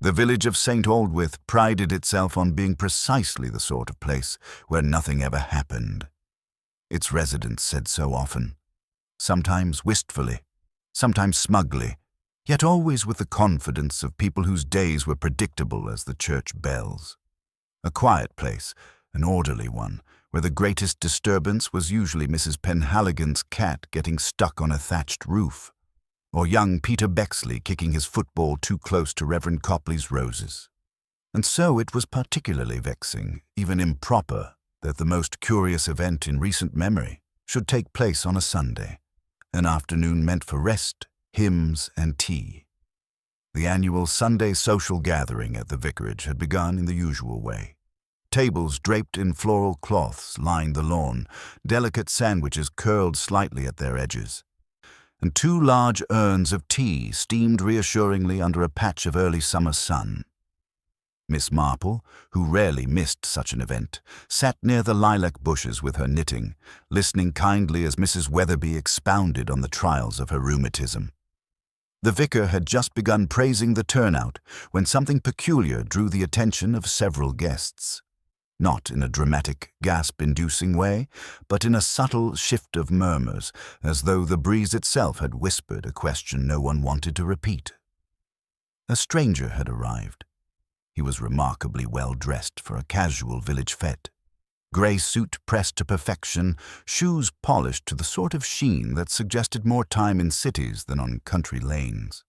The village of St. Aldwyth prided itself on being precisely the sort of place where nothing ever happened. Its residents said so often, sometimes wistfully, sometimes smugly, yet always with the confidence of people whose days were predictable as the church bells. A quiet place, an orderly one, where the greatest disturbance was usually Mrs. Penhaligon's cat getting stuck on a thatched roof, or young Peter Bexley kicking his football too close to Reverend Copley's roses. And so it was particularly vexing, even improper, that the most curious event in recent memory should take place on a Sunday, an afternoon meant for rest, hymns, and tea. The annual Sunday social gathering at the vicarage had begun in the usual way. Tables draped in floral cloths lined the lawn, delicate sandwiches curled slightly at their edges, and 2 large urns of tea steamed reassuringly under a patch of early summer sun. Miss Marple, who rarely missed such an event, sat near the lilac bushes with her knitting, listening kindly as Mrs. Weatherby expounded on the trials of her rheumatism. The vicar had just begun praising the turnout when something peculiar drew the attention of several guests. Not in a dramatic, gasp-inducing way, but in a subtle shift of murmurs, as though the breeze itself had whispered a question no one wanted to repeat. A stranger had arrived. He was remarkably well dressed for a casual village fete. Grey suit pressed to perfection, shoes polished to the sort of sheen that suggested more time in cities than on country lanes.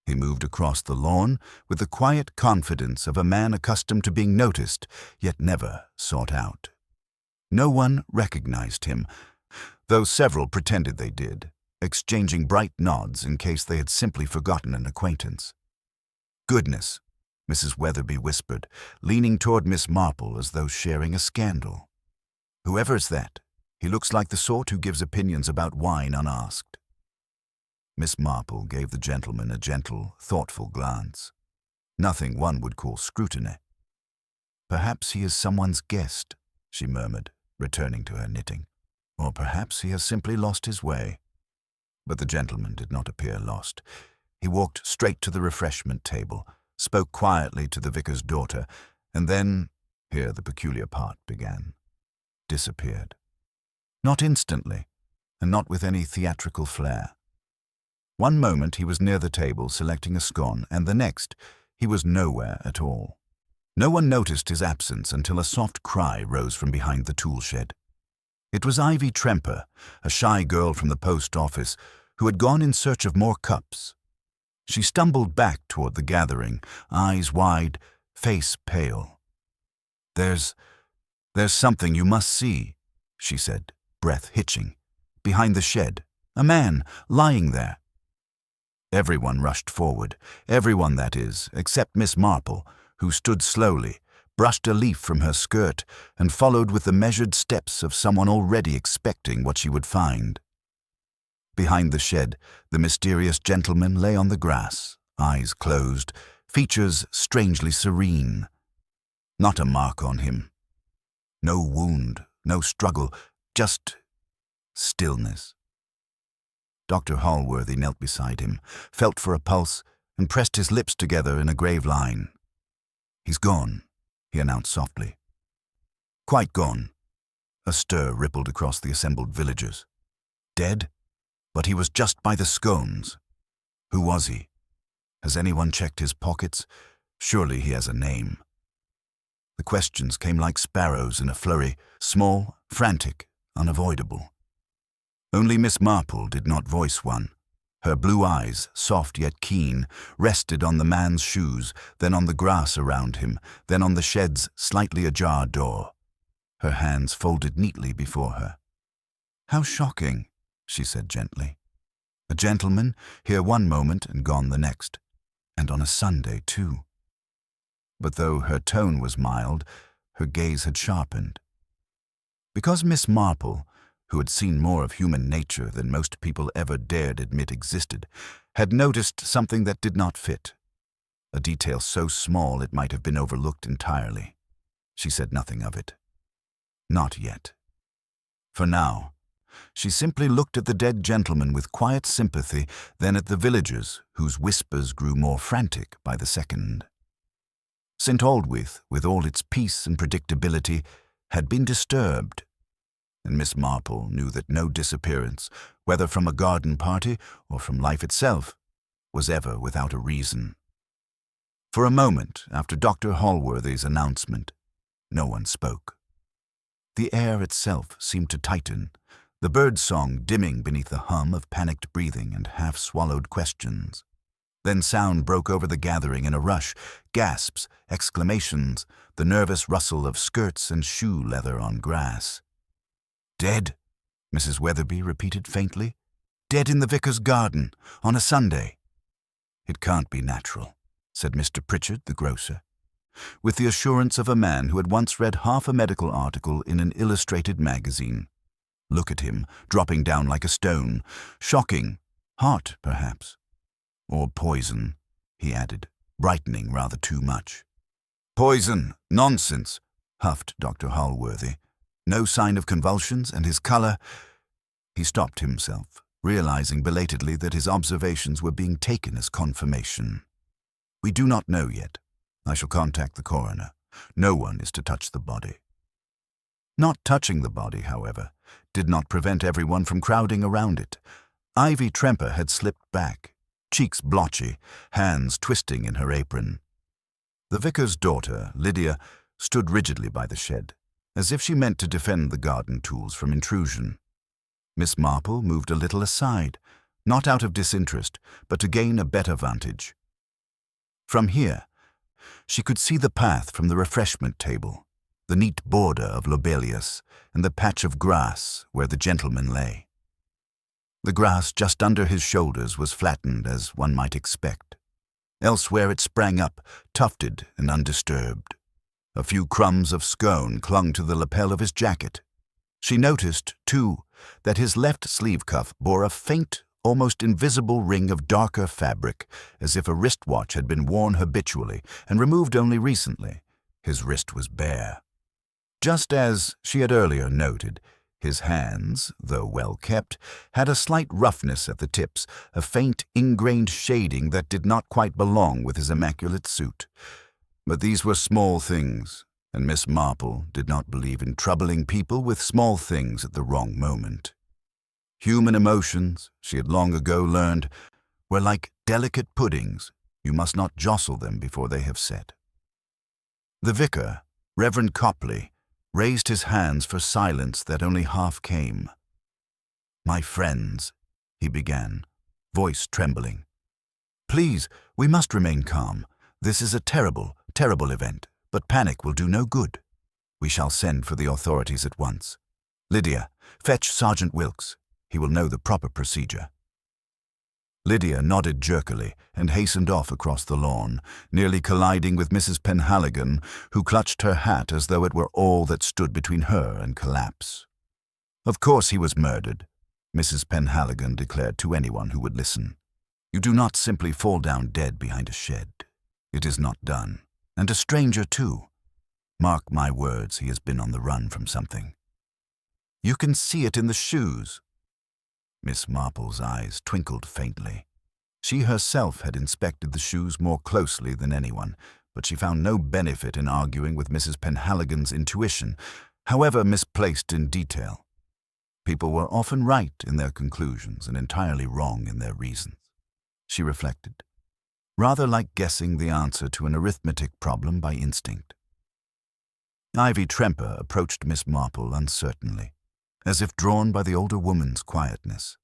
He moved across the lawn with the quiet confidence of a man accustomed to being noticed, yet never sought out. No one recognized him, though several pretended they did, exchanging bright nods in case they had simply forgotten an acquaintance. "Goodness," Mrs. Weatherby whispered, leaning toward Miss Marple as though sharing a scandal. "Whoever's that, he looks like the sort who gives opinions about wine unasked." Miss Marple gave the gentleman a gentle, thoughtful glance. Nothing one would call scrutiny. "Perhaps he is someone's guest," she murmured, returning to her knitting. "Or perhaps he has simply lost his way." But the gentleman did not appear lost. He walked straight to the refreshment table, spoke quietly to the vicar's daughter, and then, here the peculiar part began, disappeared. Not instantly, and not with any theatrical flair. One moment he was near the table selecting a scone, and the next he was nowhere at all. No one noticed his absence until a soft cry rose from behind the tool shed. It was Ivy Tremper, a shy girl from the post office, who had gone in search of more cups. She stumbled back toward the gathering, eyes wide, face pale. There's something you must see," she said, breath hitching. "Behind the shed, a man lying there." Everyone rushed forward, everyone, that is, except Miss Marple, who stood slowly, brushed a leaf from her skirt, and followed with the measured steps of someone already expecting what she would find. Behind the shed, the mysterious gentleman lay on the grass, eyes closed, features strangely serene. Not a mark on him. No wound, no struggle, just stillness. Dr. Hallworthy knelt beside him, felt for a pulse, and pressed his lips together in a grave line. "He's gone," he announced softly. "Quite gone." A stir rippled across the assembled villagers. "Dead? But he was just by the scones. Who was he? Has anyone checked his pockets? Surely he has a name." The questions came like sparrows in a flurry, small, frantic, unavoidable. Only Miss Marple did not voice one. Her blue eyes, soft yet keen, rested on the man's shoes, then on the grass around him, then on the shed's slightly ajar door. Her hands folded neatly before her. "How shocking," she said gently. "A gentleman, here one moment and gone the next. And on a Sunday, too." But though her tone was mild, her gaze had sharpened. Because Miss Marple, who had seen more of human nature than most people ever dared admit existed, had noticed something that did not fit, a detail so small it might have been overlooked entirely. She said nothing of it. Not yet. For now, she simply looked at the dead gentleman with quiet sympathy, then at the villagers, whose whispers grew more frantic by the second. St. Aldwyth, with all its peace and predictability, had been disturbed, and Miss Marple knew that no disappearance, whether from a garden party or from life itself, was ever without a reason. For a moment after Dr. Hallworthy's announcement, no one spoke. The air itself seemed to tighten, the bird song dimming beneath the hum of panicked breathing and half-swallowed questions. Then sound broke over the gathering in a rush, gasps, exclamations, the nervous rustle of skirts and shoe leather on grass. "Dead?" Mrs. Weatherby repeated faintly. "Dead in the vicar's garden, on a Sunday." "It can't be natural," said Mr. Pritchard, the grocer, with the assurance of a man who had once read half a medical article in an illustrated magazine. Look at him, dropping down like a stone. Shocking. Heart, perhaps. Or poison, he added, brightening rather too much. "Poison! Nonsense!" huffed Dr. Hallworthy. No sign of convulsions, and his colour— He stopped himself, realizing belatedly that his observations were being taken as confirmation. "We do not know yet. I shall contact the coroner. No one is to touch the body." Not touching the body, however, did not prevent everyone from crowding around it. Ivy Tremper had slipped back, cheeks blotchy, hands twisting in her apron. The vicar's daughter, Lydia, stood rigidly by the shed, as if she meant to defend the garden tools from intrusion. Miss Marple moved a little aside, not out of disinterest, but to gain a better vantage. From here, she could see the path from the refreshment table, the neat border of lobelias, and the patch of grass where the gentleman lay. The grass just under his shoulders was flattened as one might expect. Elsewhere it sprang up, tufted and undisturbed. A few crumbs of scone clung to the lapel of his jacket. She noticed, too, that his left sleeve cuff bore a faint, almost invisible ring of darker fabric, as if a wristwatch had been worn habitually and removed only recently. His wrist was bare. Just as she had earlier noted, his hands, though well kept, had a slight roughness at the tips, a faint ingrained shading that did not quite belong with his immaculate suit. But these were small things, and Miss Marple did not believe in troubling people with small things at the wrong moment. Human emotions, she had long ago learned, were like delicate puddings. You must not jostle them before they have set. The vicar, Reverend Copley, raised his hands for silence that only half came. "My friends," he began, voice trembling. "Please, we must remain calm. This is a terrible, terrible event, but panic will do no good. We shall send for the authorities at once. Lydia, fetch Sergeant Wilkes. He will know the proper procedure." Lydia nodded jerkily and hastened off across the lawn, nearly colliding with Mrs. Penhaligon, who clutched her hat as though it were all that stood between her and collapse. "Of course he was murdered," Mrs. Penhaligon declared to anyone who would listen. "You do not simply fall down dead behind a shed. It is not done. And a stranger, too. Mark my words, he has been on the run from something. You can see it in the shoes." Miss Marple's eyes twinkled faintly. She herself had inspected the shoes more closely than anyone, but she found no benefit in arguing with Mrs. Penhaligon's intuition, however misplaced in detail. People were often right in their conclusions and entirely wrong in their reasons, she reflected, rather like guessing the answer to an arithmetic problem by instinct. Ivy Tremper approached Miss Marple uncertainly, as if drawn by the older woman's quietness.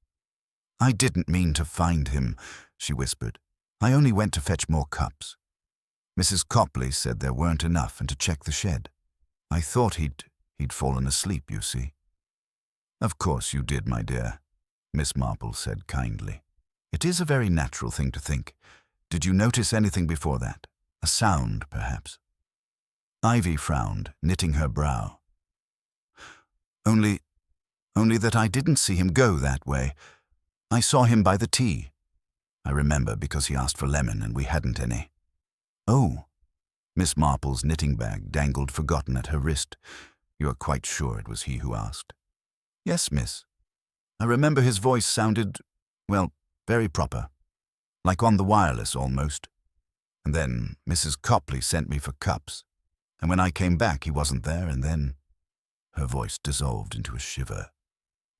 "I didn't mean to find him," she whispered. "I only went to fetch more cups. Mrs. Copley said there weren't enough and to check the shed. I thought he'd fallen asleep, you see." "Of course you did, my dear," Miss Marple said kindly. "It is a very natural thing to think. Did you notice anything before that? A sound, perhaps?" Ivy frowned, knitting her brow. Only that I didn't see him go that way. I saw him by the tea. I remember because he asked for lemon and we hadn't any." "Oh." Miss Marple's knitting bag dangled forgotten at her wrist. "You are quite sure it was he who asked?" "Yes, miss. I remember his voice sounded, well, very proper. Like on the wireless, almost." And then Mrs. Copley sent me for cups. And when I came back, he wasn't there, and then—" Her voice dissolved into a shiver.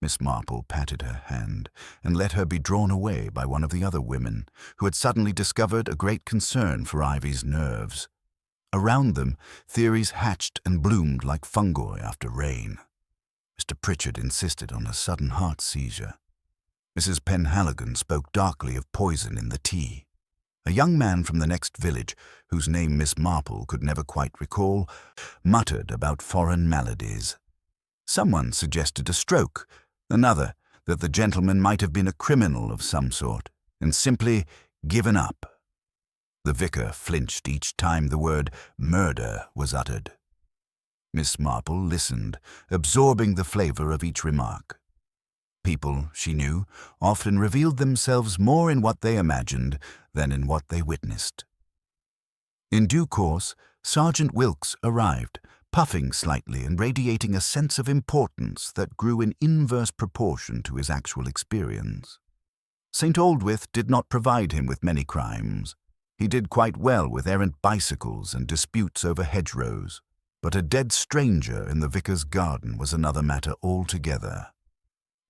Miss Marple patted her hand and let her be drawn away by one of the other women, who had suddenly discovered a great concern for Ivy's nerves. Around them, theories hatched and bloomed like fungi after rain. Mr. Pritchard insisted on a sudden heart seizure. Mrs. Penhaligon spoke darkly of poison in the tea. A young man from the next village, whose name Miss Marple could never quite recall, muttered about foreign maladies. Someone suggested a stroke, another that the gentleman might have been a criminal of some sort, and simply given up. The vicar flinched each time the word murder was uttered. Miss Marple listened, absorbing the flavour of each remark. People, she knew, often revealed themselves more in what they imagined than in what they witnessed. In due course, Sergeant Wilkes arrived, puffing slightly and radiating a sense of importance that grew in inverse proportion to his actual experience. St. Aldwyth did not provide him with many crimes. He did quite well with errant bicycles and disputes over hedgerows, but a dead stranger in the vicar's garden was another matter altogether.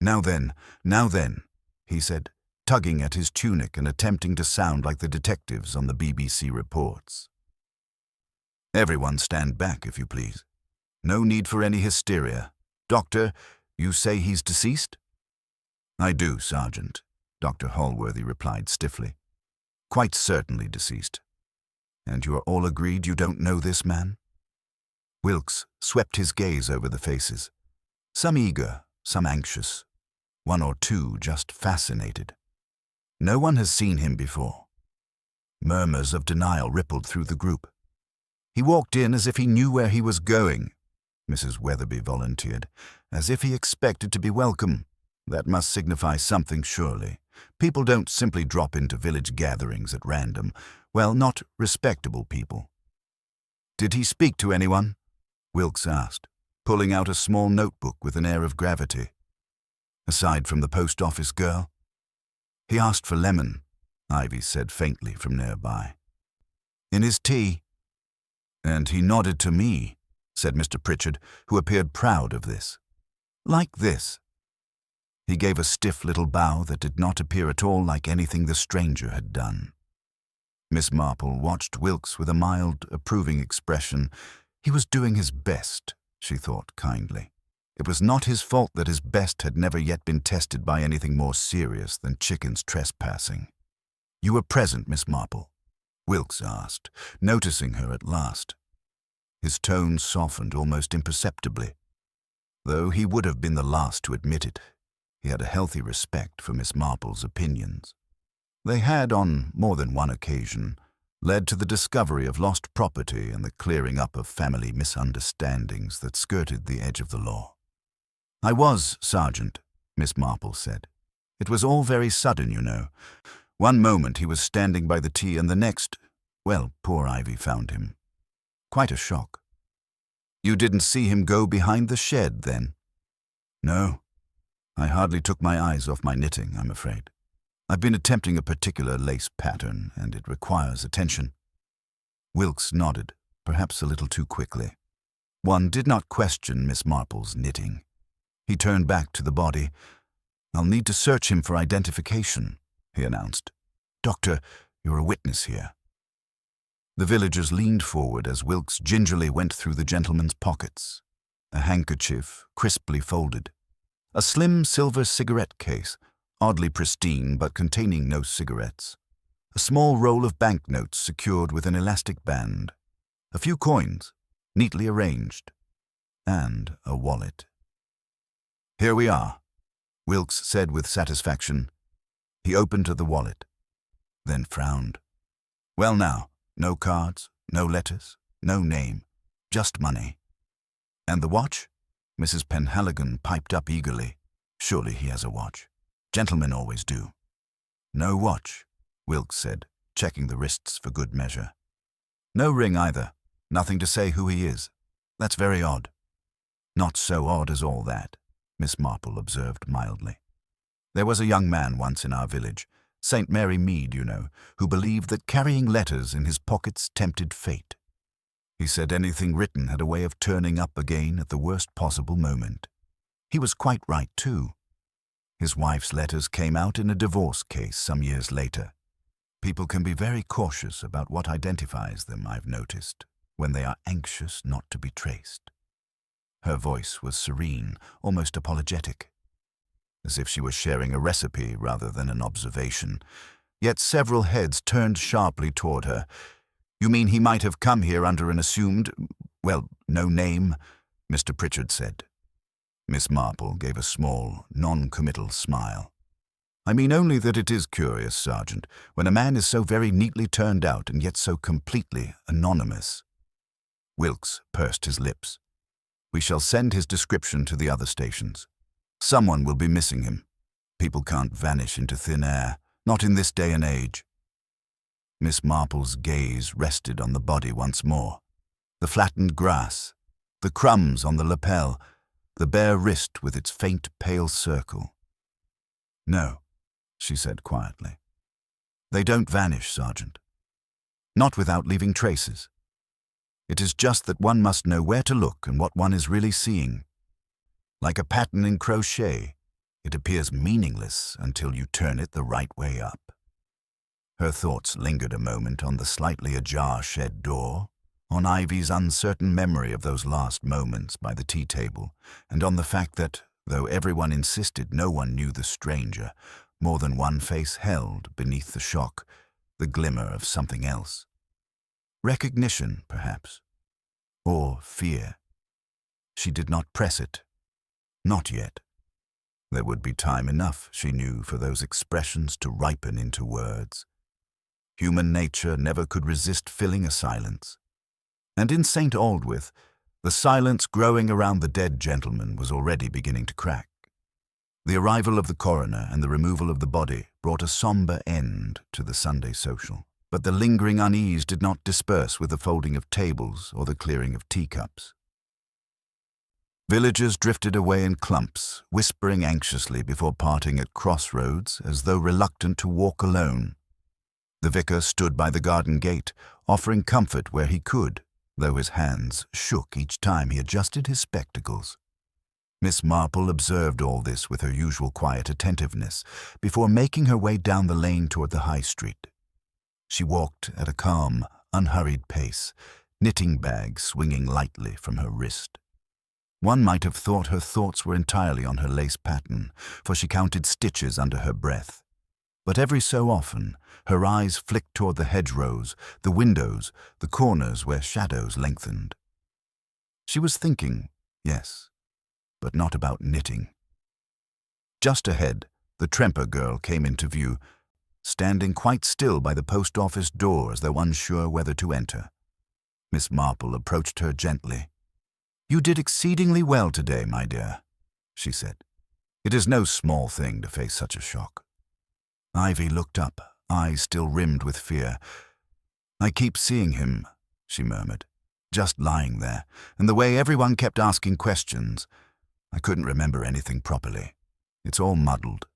Now then," he said, tugging at his tunic and attempting to sound like the detectives on the BBC reports. "Everyone stand back, if you please. No need for any hysteria. Doctor, you say he's deceased?" "I do, Sergeant," Dr. Hallworthy replied stiffly. "Quite certainly deceased. And you are all agreed you don't know this man?" Wilkes swept his gaze over the faces. Some eager, some anxious. One or two just fascinated. "No one has seen him before." Murmurs of denial rippled through the group. "He walked in as if he knew where he was going," Mrs. Weatherby volunteered. "As if he expected to be welcome. That must signify something, surely. People don't simply drop into village gatherings at random. Well, not respectable people." "Did he speak to anyone?" Wilkes asked, pulling out a small notebook with an air of gravity. "Aside from the post office girl?" "He asked for lemon," Ivy said faintly from nearby. "In his tea?" "And he nodded to me," said Mr. Pritchard, who appeared proud of this. "Like this." He gave a stiff little bow that did not appear at all like anything the stranger had done. Miss Marple watched Wilkes with a mild, approving expression. He was doing his best, she thought kindly. It was not his fault that his best had never yet been tested by anything more serious than chickens trespassing. "You were present, Miss Marple?" Wilkes asked, noticing her at last. His tone softened almost imperceptibly. Though he would have been the last to admit it, he had a healthy respect for Miss Marple's opinions. They had, on more than one occasion, led to the discovery of lost property and the clearing up of family misunderstandings that skirted the edge of the law. "I was, Sergeant," Miss Marple said. "It was all very sudden, you know. One moment he was standing by the tea, and the next, well, poor Ivy found him. Quite a shock." "You didn't see him go behind the shed, then?" "No. I hardly took my eyes off my knitting, I'm afraid. I've been attempting a particular lace pattern, and it requires attention." Wilkes nodded, perhaps a little too quickly. One did not question Miss Marple's knitting. He turned back to the body. "I'll need to search him for identification," he announced. "Doctor, you're a witness here." The villagers leaned forward as Wilkes gingerly went through the gentleman's pockets. A handkerchief, crisply folded. A slim silver cigarette case, oddly pristine but containing no cigarettes. A small roll of banknotes secured with an elastic band. A few coins, neatly arranged. And a wallet. "Here we are," Wilkes said with satisfaction. He opened the wallet, then frowned. "Well now, no cards, no letters, no name, just money." "And the watch?" Mrs. Penhaligon piped up eagerly. "Surely he has a watch. Gentlemen always do." "No watch," Wilkes said, checking the wrists for good measure. "No ring either. Nothing to say who he is. That's very odd." "Not so odd as all that," Miss Marple observed mildly. "There was a young man once in our village, St. Mary Mead, you know, who believed that carrying letters in his pockets tempted fate. He said anything written had a way of turning up again at the worst possible moment. He was quite right, too. His wife's letters came out in a divorce case some years later. People can be very cautious about what identifies them, I've noticed, when they are anxious not to be traced. Her voice was serene, almost apologetic, as if she was sharing a recipe rather than an observation. Yet several heads turned sharply toward her. "You mean he might have come here under an assumed, no name?" Mr. Pritchard said. Miss Marple gave a small, non-committal smile. "I mean only that it is curious, Sergeant, when a man is so very neatly turned out and yet so completely anonymous." Wilkes pursed his lips. "We shall send his description to the other stations. Someone will be missing him. People can't vanish into thin air, not in this day and age." Miss Marple's gaze rested on the body once more. The flattened grass, the crumbs on the lapel, the bare wrist with its faint pale circle. "No," she said quietly. "They don't vanish, Sergeant. Not without leaving traces. It is just that one must know where to look and what one is really seeing. Like a pattern in crochet, it appears meaningless until you turn it the right way up." Her thoughts lingered a moment on the slightly ajar shed door, on Ivy's uncertain memory of those last moments by the tea table, and on the fact that, though everyone insisted no one knew the stranger, more than one face held, beneath the shock, the glimmer of something else. Recognition, perhaps, or fear. She did not press it. Not yet. There would be time enough, she knew, for those expressions to ripen into words. Human nature never could resist filling a silence. And in St. Aldwyth, the silence growing around the dead gentleman was already beginning to crack. The arrival of the coroner and the removal of the body brought a somber end to the Sunday social. But the lingering unease did not disperse with the folding of tables or the clearing of teacups. Villagers drifted away in clumps, whispering anxiously before parting at crossroads as though reluctant to walk alone. The vicar stood by the garden gate, offering comfort where he could, though his hands shook each time he adjusted his spectacles. Miss Marple observed all this with her usual quiet attentiveness before making her way down the lane toward the high street. She walked at a calm, unhurried pace, knitting bag swinging lightly from her wrist. One might have thought her thoughts were entirely on her lace pattern, for she counted stitches under her breath. But every so often, her eyes flicked toward the hedgerows, the windows, the corners where shadows lengthened. She was thinking, yes, but not about knitting. Just ahead, the Tremper girl came into view, standing quite still by the post office door as though unsure whether to enter. Miss Marple approached her gently. "You did exceedingly well today, my dear," she said. "It is no small thing to face such a shock." Ivy looked up, eyes still rimmed with fear. "I keep seeing him," she murmured, "just lying there, and the way everyone kept asking questions. I couldn't remember anything properly. It's all muddled."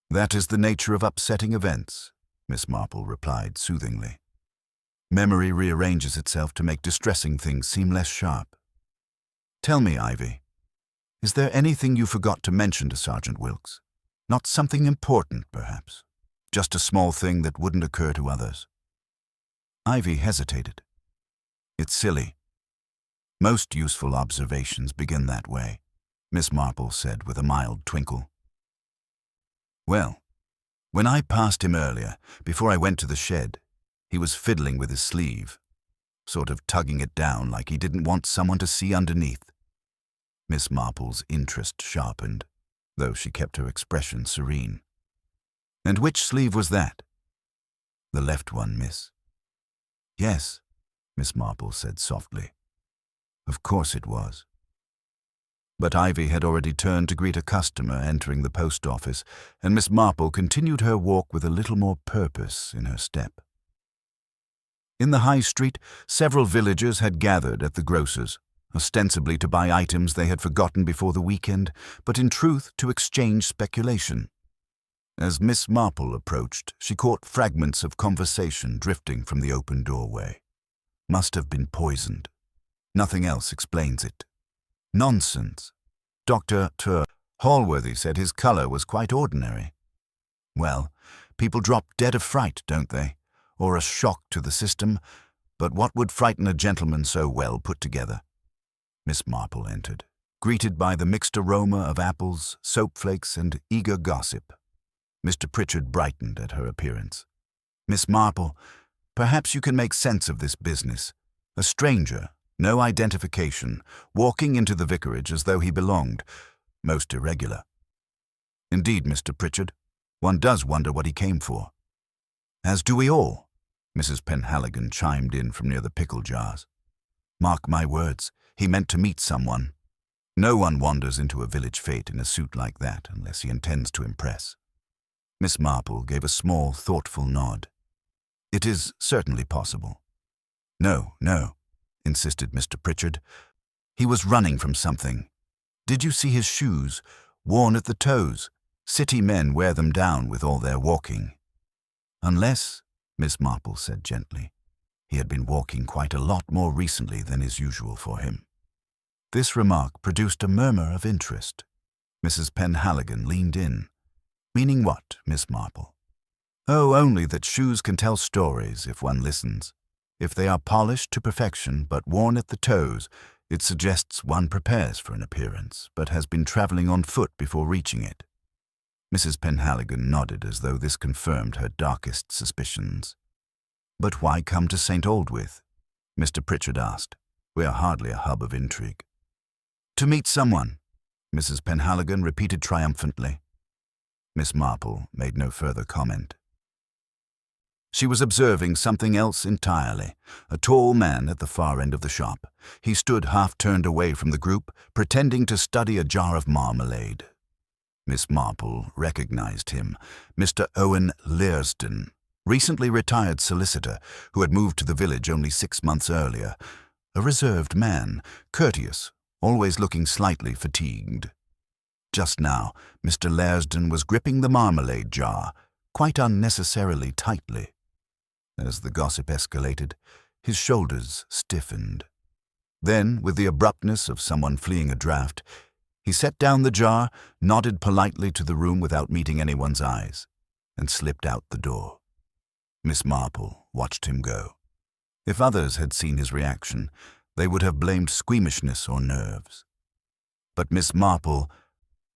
"That is the nature of upsetting events," Miss Marple replied soothingly. "Memory rearranges itself to make distressing things seem less sharp. Tell me, Ivy, is there anything you forgot to mention to Sergeant Wilkes? Not something important, perhaps. Just a small thing that wouldn't occur to others." Ivy hesitated. "It's silly. Most useful observations begin that way," Miss Marple said with a mild twinkle. "Well, when I passed him earlier, before I went to the shed, he was fiddling with his sleeve, sort of tugging it down like he didn't want someone to see underneath." Miss Marple's interest sharpened, though she kept her expression serene. "And which sleeve was that?" "The left one, miss." "Yes," Miss Marple said softly. "Of course it was." But Ivy had already turned to greet a customer entering the post office, and Miss Marple continued her walk with a little more purpose in her step. In the high street, several villagers had gathered at the grocer's, ostensibly to buy items they had forgotten before the weekend, but in truth to exchange speculation. As Miss Marple approached, she caught fragments of conversation drifting from the open doorway. Must have been poisoned. Nothing else explains it. Nonsense. Dr. Hallworthy said his color was quite ordinary. Well, people drop dead of fright, don't they? Or a shock to the system, but what would frighten a gentleman so well put together? Miss Marple entered, greeted by the mixed aroma of apples, soap flakes, and eager gossip. Mr. Pritchard brightened at her appearance. Miss Marple, perhaps you can make sense of this business. A stranger, no identification, walking into the vicarage as though he belonged. Most irregular. Indeed, Mr. Pritchard, one does wonder what he came for. As do we all, Mrs. Penhaligon chimed in from near the pickle jars. Mark my words, he meant to meet someone. No one wanders into a village fete in a suit like that unless he intends to impress. Miss Marple gave a small, thoughtful nod. It is certainly possible. No, insisted Mr. Pritchard. He was running from something. Did you see his shoes, worn at the toes? City men wear them down with all their walking. Unless, Miss Marple said gently, he had been walking quite a lot more recently than is usual for him. This remark produced a murmur of interest. Mrs. Penhaligon leaned in. Meaning what, Miss Marple? Oh, only that shoes can tell stories if one listens. If they are polished to perfection but worn at the toes, it suggests one prepares for an appearance, but has been travelling on foot before reaching it. Mrs. Penhaligon nodded as though this confirmed her darkest suspicions. But why come to St. Aldwyth? Mr. Pritchard asked. We are hardly a hub of intrigue. To meet someone, Mrs. Penhaligon repeated triumphantly. Miss Marple made no further comment. She was observing something else entirely, a tall man at the far end of the shop. He stood half-turned away from the group, pretending to study a jar of marmalade. Miss Marple recognized him, Mr. Owen Learsden, recently retired solicitor, who had moved to the village only 6 months earlier. A reserved man, courteous, always looking slightly fatigued. Just now, Mr. Learsden was gripping the marmalade jar, quite unnecessarily tightly. As the gossip escalated, his shoulders stiffened. Then, with the abruptness of someone fleeing a draught, he set down the jar, nodded politely to the room without meeting anyone's eyes, and slipped out the door. Miss Marple watched him go. If others had seen his reaction, they would have blamed squeamishness or nerves. But Miss Marple,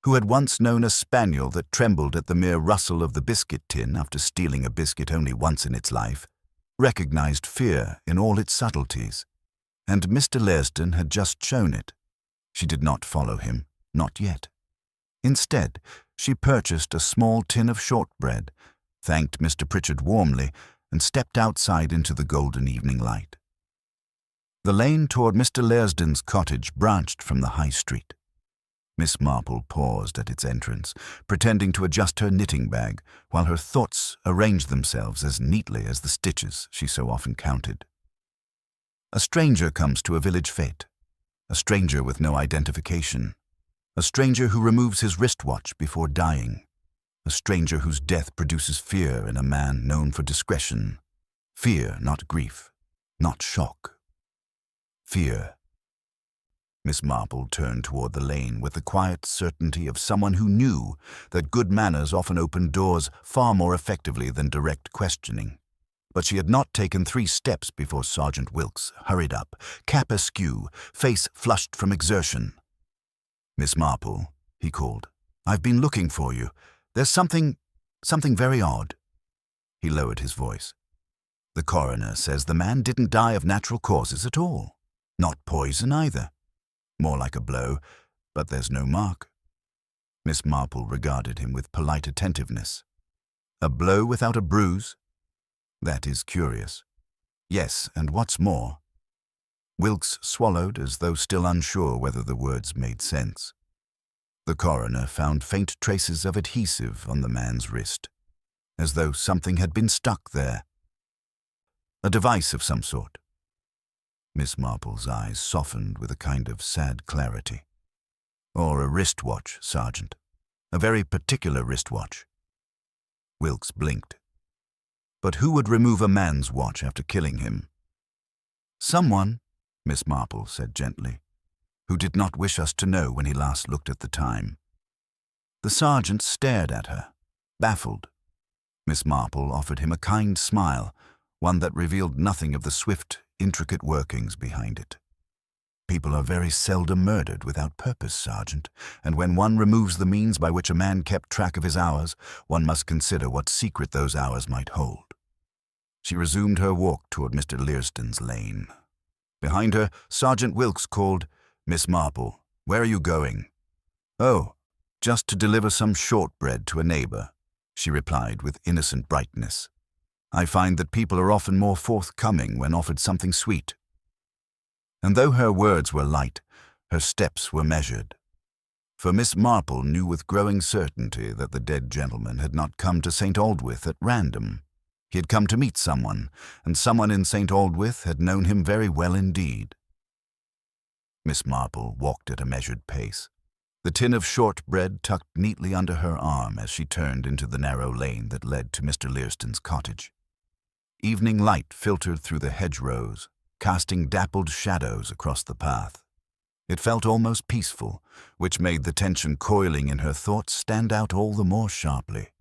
who had once known a spaniel that trembled at the mere rustle of the biscuit tin after stealing a biscuit only once in its life, recognized fear in all its subtleties, and Mr. Learsden had just shown it. She did not follow him, not yet. Instead, she purchased a small tin of shortbread, thanked Mr. Pritchard warmly, and stepped outside into the golden evening light. The lane toward Mr. Learsden's cottage branched from the high street. Miss Marple paused at its entrance, pretending to adjust her knitting bag, while her thoughts arranged themselves as neatly as the stitches she so often counted. A stranger comes to a village fete, a stranger with no identification, a stranger who removes his wristwatch before dying, a stranger whose death produces fear in a man known for discretion. Fear, not grief, not shock. Fear. Miss Marple turned toward the lane with the quiet certainty of someone who knew that good manners often open doors far more effectively than direct questioning. But she had not taken 3 steps before Sergeant Wilkes hurried up, cap askew, face flushed from exertion. Miss Marple, he called, I've been looking for you. There's something very odd. He lowered his voice. The coroner says the man didn't die of natural causes at all. Not poison either. More like a blow, but there's no mark. Miss Marple regarded him with polite attentiveness. A blow without a bruise? That is curious. Yes, and what's more? Wilkes swallowed as though still unsure whether the words made sense. The coroner found faint traces of adhesive on the man's wrist, as though something had been stuck there. A device of some sort. Miss Marple's eyes softened with a kind of sad clarity. Or a wristwatch, Sergeant. A very particular wristwatch. Wilkes blinked. But who would remove a man's watch after killing him? Someone, Miss Marple said gently, who did not wish us to know when he last looked at the time. The sergeant stared at her, baffled. Miss Marple offered him a kind smile, one that revealed nothing of the swift, intricate workings behind it. People are very seldom murdered without purpose, Sergeant, and when one removes the means by which a man kept track of his hours, one must consider what secret those hours might hold. She resumed her walk toward Mr. Learston's lane. Behind her, Sergeant Wilkes called, "Miss Marple, where are you going?" "Oh, just to deliver some shortbread to a neighbor," she replied with innocent brightness. "I find that people are often more forthcoming when offered something sweet." And though her words were light, her steps were measured. For Miss Marple knew with growing certainty that the dead gentleman had not come to St. Aldwythe at random. He had come to meet someone, and someone in St. Aldwythe had known him very well indeed. Miss Marple walked at a measured pace, the tin of shortbread tucked neatly under her arm as she turned into the narrow lane that led to Mr. Learston's cottage. Evening light filtered through the hedgerows, casting dappled shadows across the path. It felt almost peaceful, which made the tension coiling in her thoughts stand out all the more sharply.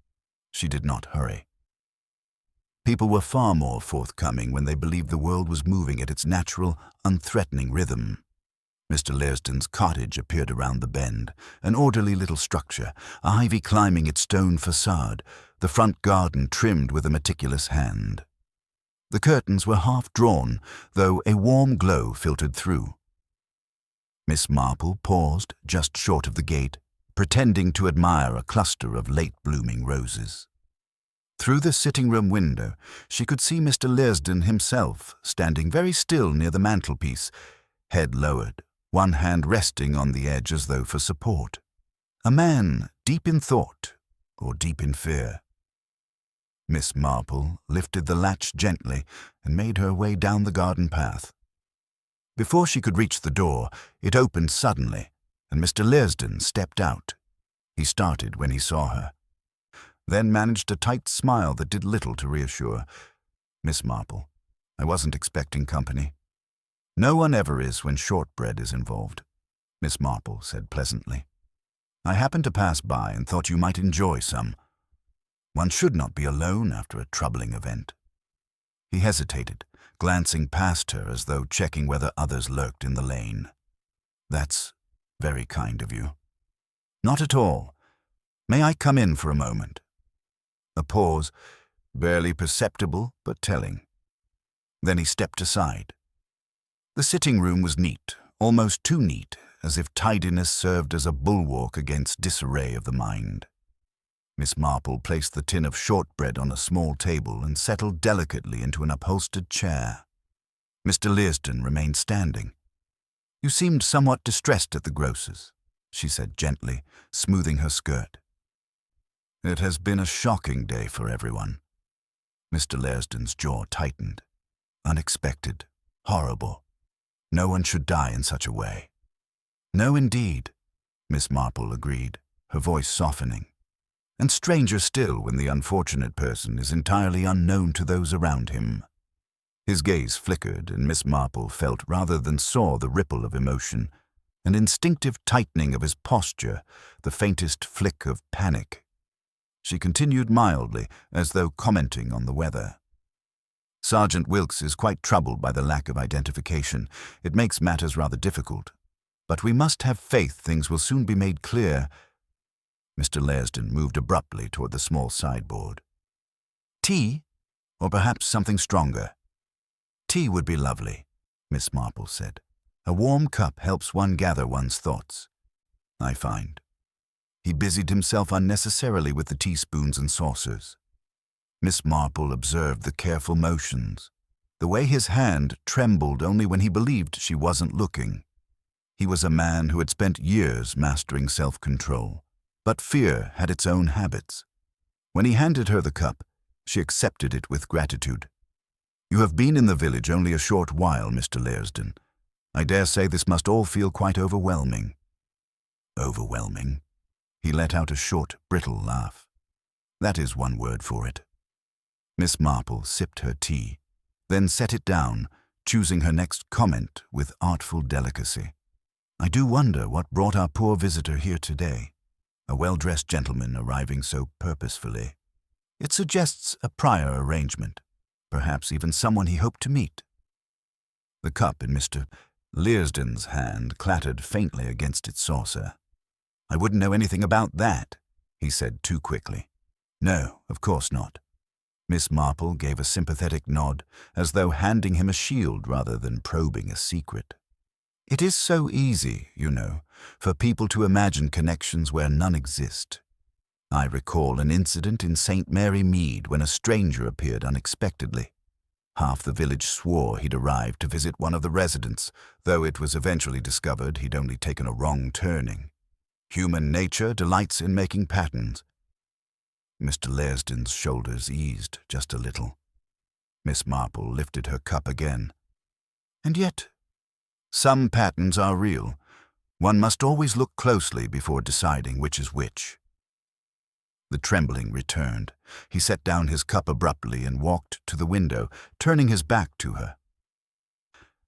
She did not hurry. People were far more forthcoming when they believed the world was moving at its natural, unthreatening rhythm. Mr. Learston's cottage appeared around the bend, an orderly little structure, a ivy climbing its stone facade, the front garden trimmed with a meticulous hand. The curtains were half drawn, though a warm glow filtered through. Miss Marple paused just short of the gate, pretending to admire a cluster of late-blooming roses. Through the sitting-room window, she could see Mr. Learston himself, standing very still near the mantelpiece, head lowered, one hand resting on the edge as though for support. A man deep in thought, or deep in fear. Miss Marple lifted the latch gently and made her way down the garden path. Before she could reach the door, it opened suddenly, and Mr. Learston stepped out. He started when he saw her, then managed a tight smile that did little to reassure. "Miss Marple, I wasn't expecting company." "No one ever is when shortbread is involved," Miss Marple said pleasantly. "I happened to pass by and thought you might enjoy some. One should not be alone after a troubling event." He hesitated, glancing past her as though checking whether others lurked in the lane. "That's very kind of you." "Not at all. May I come in for a moment?" A pause, barely perceptible but telling. Then he stepped aside. The sitting room was neat, almost too neat, as if tidiness served as a bulwark against disarray of the mind. Miss Marple placed the tin of shortbread on a small table and settled delicately into an upholstered chair. Mr. Learston remained standing. "You seemed somewhat distressed at the grocer's," she said gently, smoothing her skirt. "It has been a shocking day for everyone." Mr. Learston's jaw tightened. Unexpected, horrible. No one should die in such a way. "No, indeed," Miss Marple agreed, her voice softening. "And stranger still when the unfortunate person is entirely unknown to those around him." His gaze flickered, and Miss Marple felt rather than saw the ripple of emotion, an instinctive tightening of his posture, the faintest flick of panic. She continued mildly, as though commenting on the weather. "Sergeant Wilkes is quite troubled by the lack of identification. It makes matters rather difficult. But we must have faith things will soon be made clear." Mr. Learston moved abruptly toward the small sideboard. "Tea? Or perhaps something stronger?" "Tea would be lovely," Miss Marple said. "A warm cup helps one gather one's thoughts, I find." He busied himself unnecessarily with the teaspoons and saucers. Miss Marple observed the careful motions, the way his hand trembled only when he believed she wasn't looking. He was a man who had spent years mastering self-control. But fear had its own habits. When he handed her the cup, she accepted it with gratitude. "You have been in the village only a short while, Mr. Learston. I dare say this must all feel quite overwhelming." "Overwhelming?" He let out a short, brittle laugh. That is one word for it. Miss Marple sipped her tea, then set it down, choosing her next comment with artful delicacy. I do wonder what brought our poor visitor here today. A well-dressed gentleman arriving so purposefully. It suggests a prior arrangement, perhaps even someone he hoped to meet. The cup in Mr. Learsden's hand clattered faintly against its saucer. I wouldn't know anything about that, he said too quickly. No, of course not. Miss Marple gave a sympathetic nod, as though handing him a shield rather than probing a secret. It is so easy, you know, for people to imagine connections where none exist. I recall an incident in St. Mary Mead when a stranger appeared unexpectedly. Half the village swore he'd arrived to visit one of the residents, though it was eventually discovered he'd only taken a wrong turning. Human nature delights in making patterns. Mr. Learsden's shoulders eased just a little. Miss Marple lifted her cup again. And yet, some patterns are real. One must always look closely before deciding which is which. The trembling returned. He set down his cup abruptly and walked to the window, turning his back to her.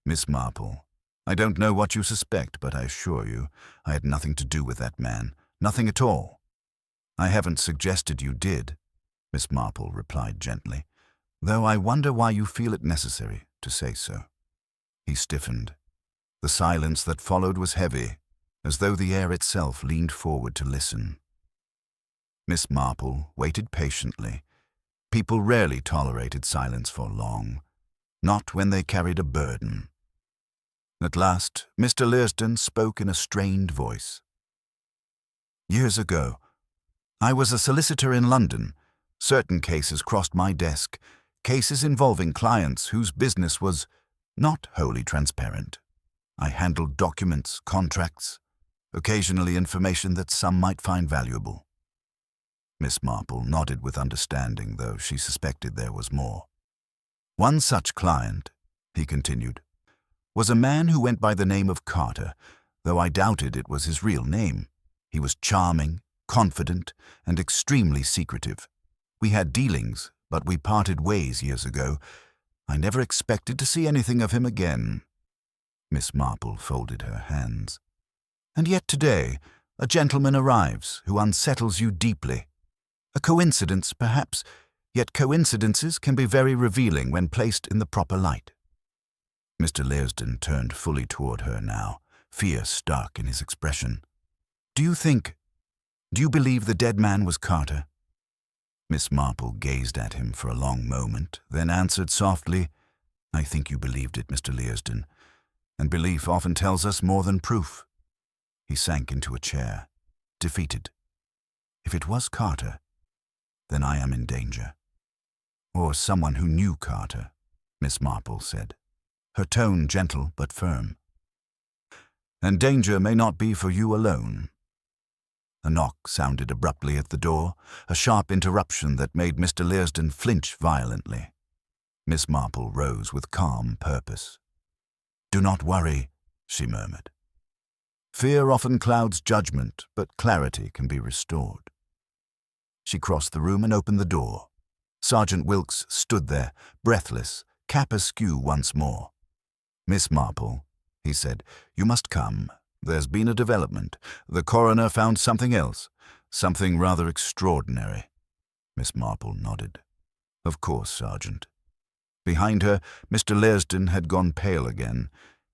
Miss Marple, I don't know what you suspect, but I assure you, I had nothing to do with that man. Nothing at all. I haven't suggested you did, Miss Marple replied gently, though I wonder why you feel it necessary to say so. He stiffened. The silence that followed was heavy, as though the air itself leaned forward to listen. Miss Marple waited patiently. People rarely tolerated silence for long, not when they carried a burden. At last, Mr. Learsden spoke in a strained voice. Years ago, I was a solicitor in London. Certain cases crossed my desk, cases involving clients whose business was not wholly transparent. I handled documents, contracts, occasionally information that some might find valuable. Miss Marple nodded with understanding, though she suspected there was more. One such client, he continued, was a man who went by the name of Carter, though I doubted it was his real name. He was charming, confident, and extremely secretive. We had dealings, but we parted ways years ago. I never expected to see anything of him again. Miss Marple folded her hands. And yet today, a gentleman arrives who unsettles you deeply. A coincidence, perhaps, yet coincidences can be very revealing when placed in the proper light. Mr. Learsden turned fully toward her now, fear stark in his expression. Do you believe the dead man was Carter? Miss Marple gazed at him for a long moment, then answered softly, I think you believed it, Mr. Learsden, and belief often tells us more than proof. He sank into a chair, defeated. If it was Carter, then I am in danger. Or someone who knew Carter, Miss Marple said, her tone gentle but firm. And danger may not be for you alone. A knock sounded abruptly at the door, a sharp interruption that made Mr. Learsden flinch violently. Miss Marple rose with calm purpose. Do not worry, she murmured. Fear often clouds judgment, but clarity can be restored. She crossed the room and opened the door. Sergeant Wilkes stood there, breathless, cap askew once more. Miss Marple, he said, you must come. There's been a development. The coroner found something else, something rather extraordinary. Miss Marple nodded. Of course, Sergeant. Behind her, Mr. Learsden had gone pale again,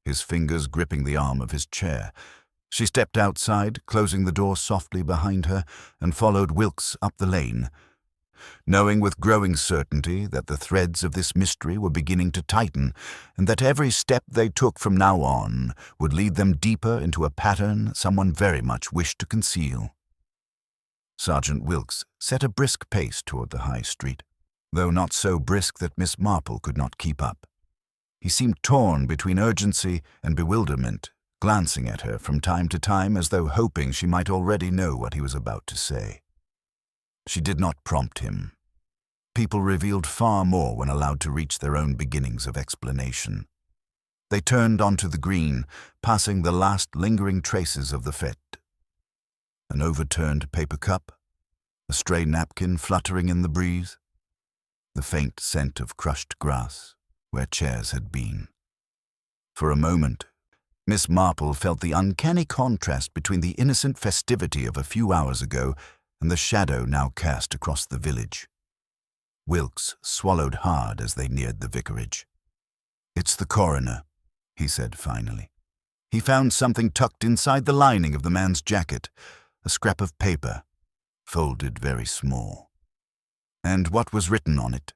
his fingers gripping the arm of his chair. She stepped outside, closing the door softly behind her, and followed Wilkes up the lane, knowing with growing certainty that the threads of this mystery were beginning to tighten, and that every step they took from now on would lead them deeper into a pattern someone very much wished to conceal. Sergeant Wilkes set a brisk pace toward the high street, though not so brisk that Miss Marple could not keep up. He seemed torn between urgency and bewilderment, glancing at her from time to time as though hoping she might already know what he was about to say. She did not prompt him. People revealed far more when allowed to reach their own beginnings of explanation. They turned onto the green, passing the last lingering traces of the fete. An overturned paper cup, a stray napkin fluttering in the breeze, the faint scent of crushed grass where chairs had been. For a moment, Miss Marple felt the uncanny contrast between the innocent festivity of a few hours ago and the shadow now cast across the village. Wilkes swallowed hard as they neared the vicarage. "It's the coroner," he said finally. He found something tucked inside the lining of the man's jacket, a scrap of paper, folded very small. "And what was written on it?"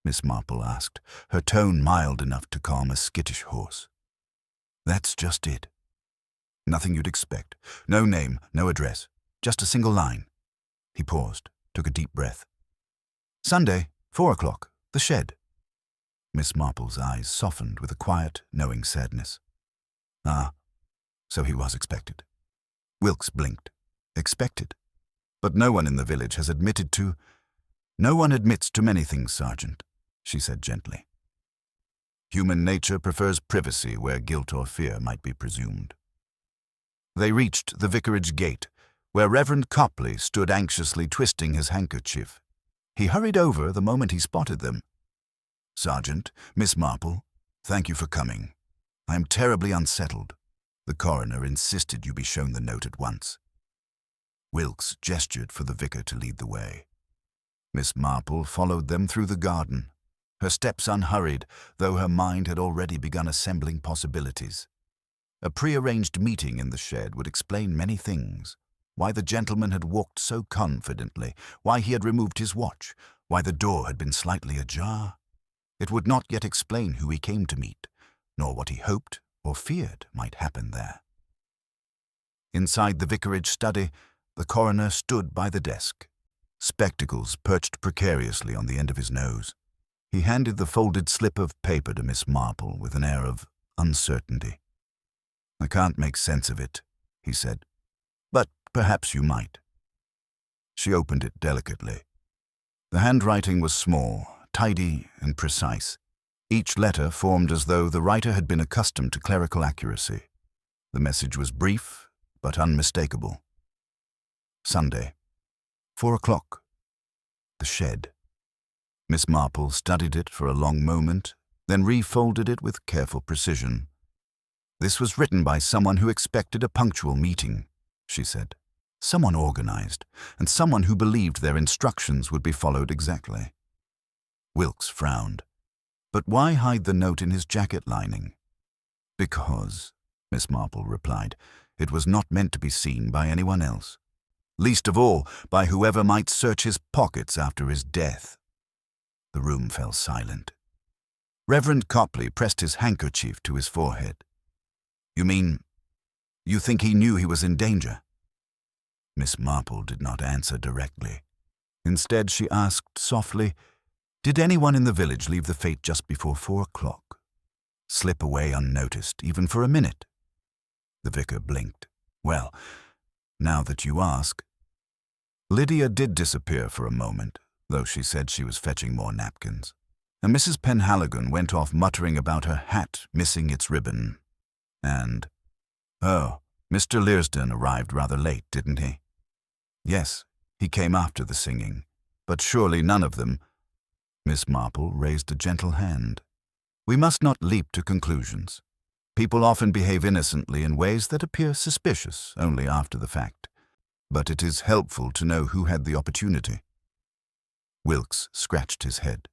Miss Marple asked, her tone mild enough to calm a skittish horse. "That's just it. Nothing you'd expect. No name, no address, just a single line." He paused, took a deep breath. "Sunday, 4 o'clock, the shed." Miss Marple's eyes softened with a quiet, knowing sadness. Ah, so he was expected. Wilkes blinked. Expected. But no one in the village has admitted to— "No one admits to many things, Sergeant," she said gently. "Human nature prefers privacy where guilt or fear might be presumed." They reached the vicarage gate, where Reverend Copley stood anxiously twisting his handkerchief. He hurried over the moment he spotted them. "Sergeant, Miss Marple, thank you for coming. I am terribly unsettled. The coroner insisted you be shown the note at once." Wilkes gestured for the vicar to lead the way. Miss Marple followed them through the garden, her steps unhurried, though her mind had already begun assembling possibilities. A prearranged meeting in the shed would explain many things. Why the gentleman had walked so confidently, why he had removed his watch, why the door had been slightly ajar. It would not yet explain who he came to meet, nor what he hoped or feared might happen there. Inside the vicarage study, the coroner stood by the desk, spectacles perched precariously on the end of his nose. He handed the folded slip of paper to Miss Marple with an air of uncertainty. "I can't make sense of it," he said, "but perhaps you might." She opened it delicately. The handwriting was small, tidy and precise. Each letter formed as though the writer had been accustomed to clerical accuracy. The message was brief, but unmistakable. Sunday, 4 o'clock. The shed. Miss Marple studied it for a long moment, then refolded it with careful precision. "This was written by someone who expected a punctual meeting," she said. "Someone organized, and someone who believed their instructions would be followed exactly." Wilkes frowned. "But why hide the note in his jacket lining?" "Because," Miss Marple replied, "it was not meant to be seen by anyone else. Least of all by whoever might search his pockets after his death." The room fell silent. Reverend Copley pressed his handkerchief to his forehead. "You mean, you think he knew he was in danger?" Miss Marple did not answer directly. Instead, she asked softly, "Did anyone in the village leave the fete just before 4 o'clock? Slip away unnoticed, even for a minute?" The vicar blinked. "Well, now that you ask." Lydia did disappear for a moment, though she said she was fetching more napkins. And Mrs. Penhaligon went off muttering about her hat missing its ribbon. And, "Oh, Mr. Learsden arrived rather late, didn't he?" "Yes, he came after the singing. But surely none of them—" Miss Marple raised a gentle hand. "We must not leap to conclusions. People often behave innocently in ways that appear suspicious only after the fact. But it is helpful to know who had the opportunity." Wilkes scratched his head.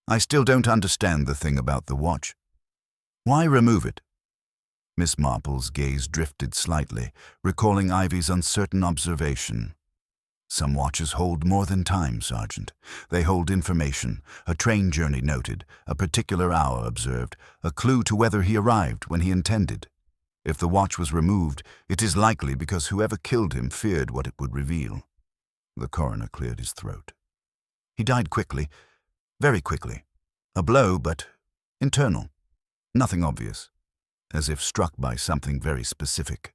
"I still don't understand the thing about the watch. Why remove it?" Miss Marple's gaze drifted slightly, recalling Ivy's uncertain observation. "Some watches hold more than time, Sergeant. They hold information, a train journey noted, a particular hour observed, a clue to whether he arrived when he intended. If the watch was removed, it is likely because whoever killed him feared what it would reveal." The coroner cleared his throat. "He died quickly, very quickly. A blow, but internal. Nothing obvious. As if struck by something very specific."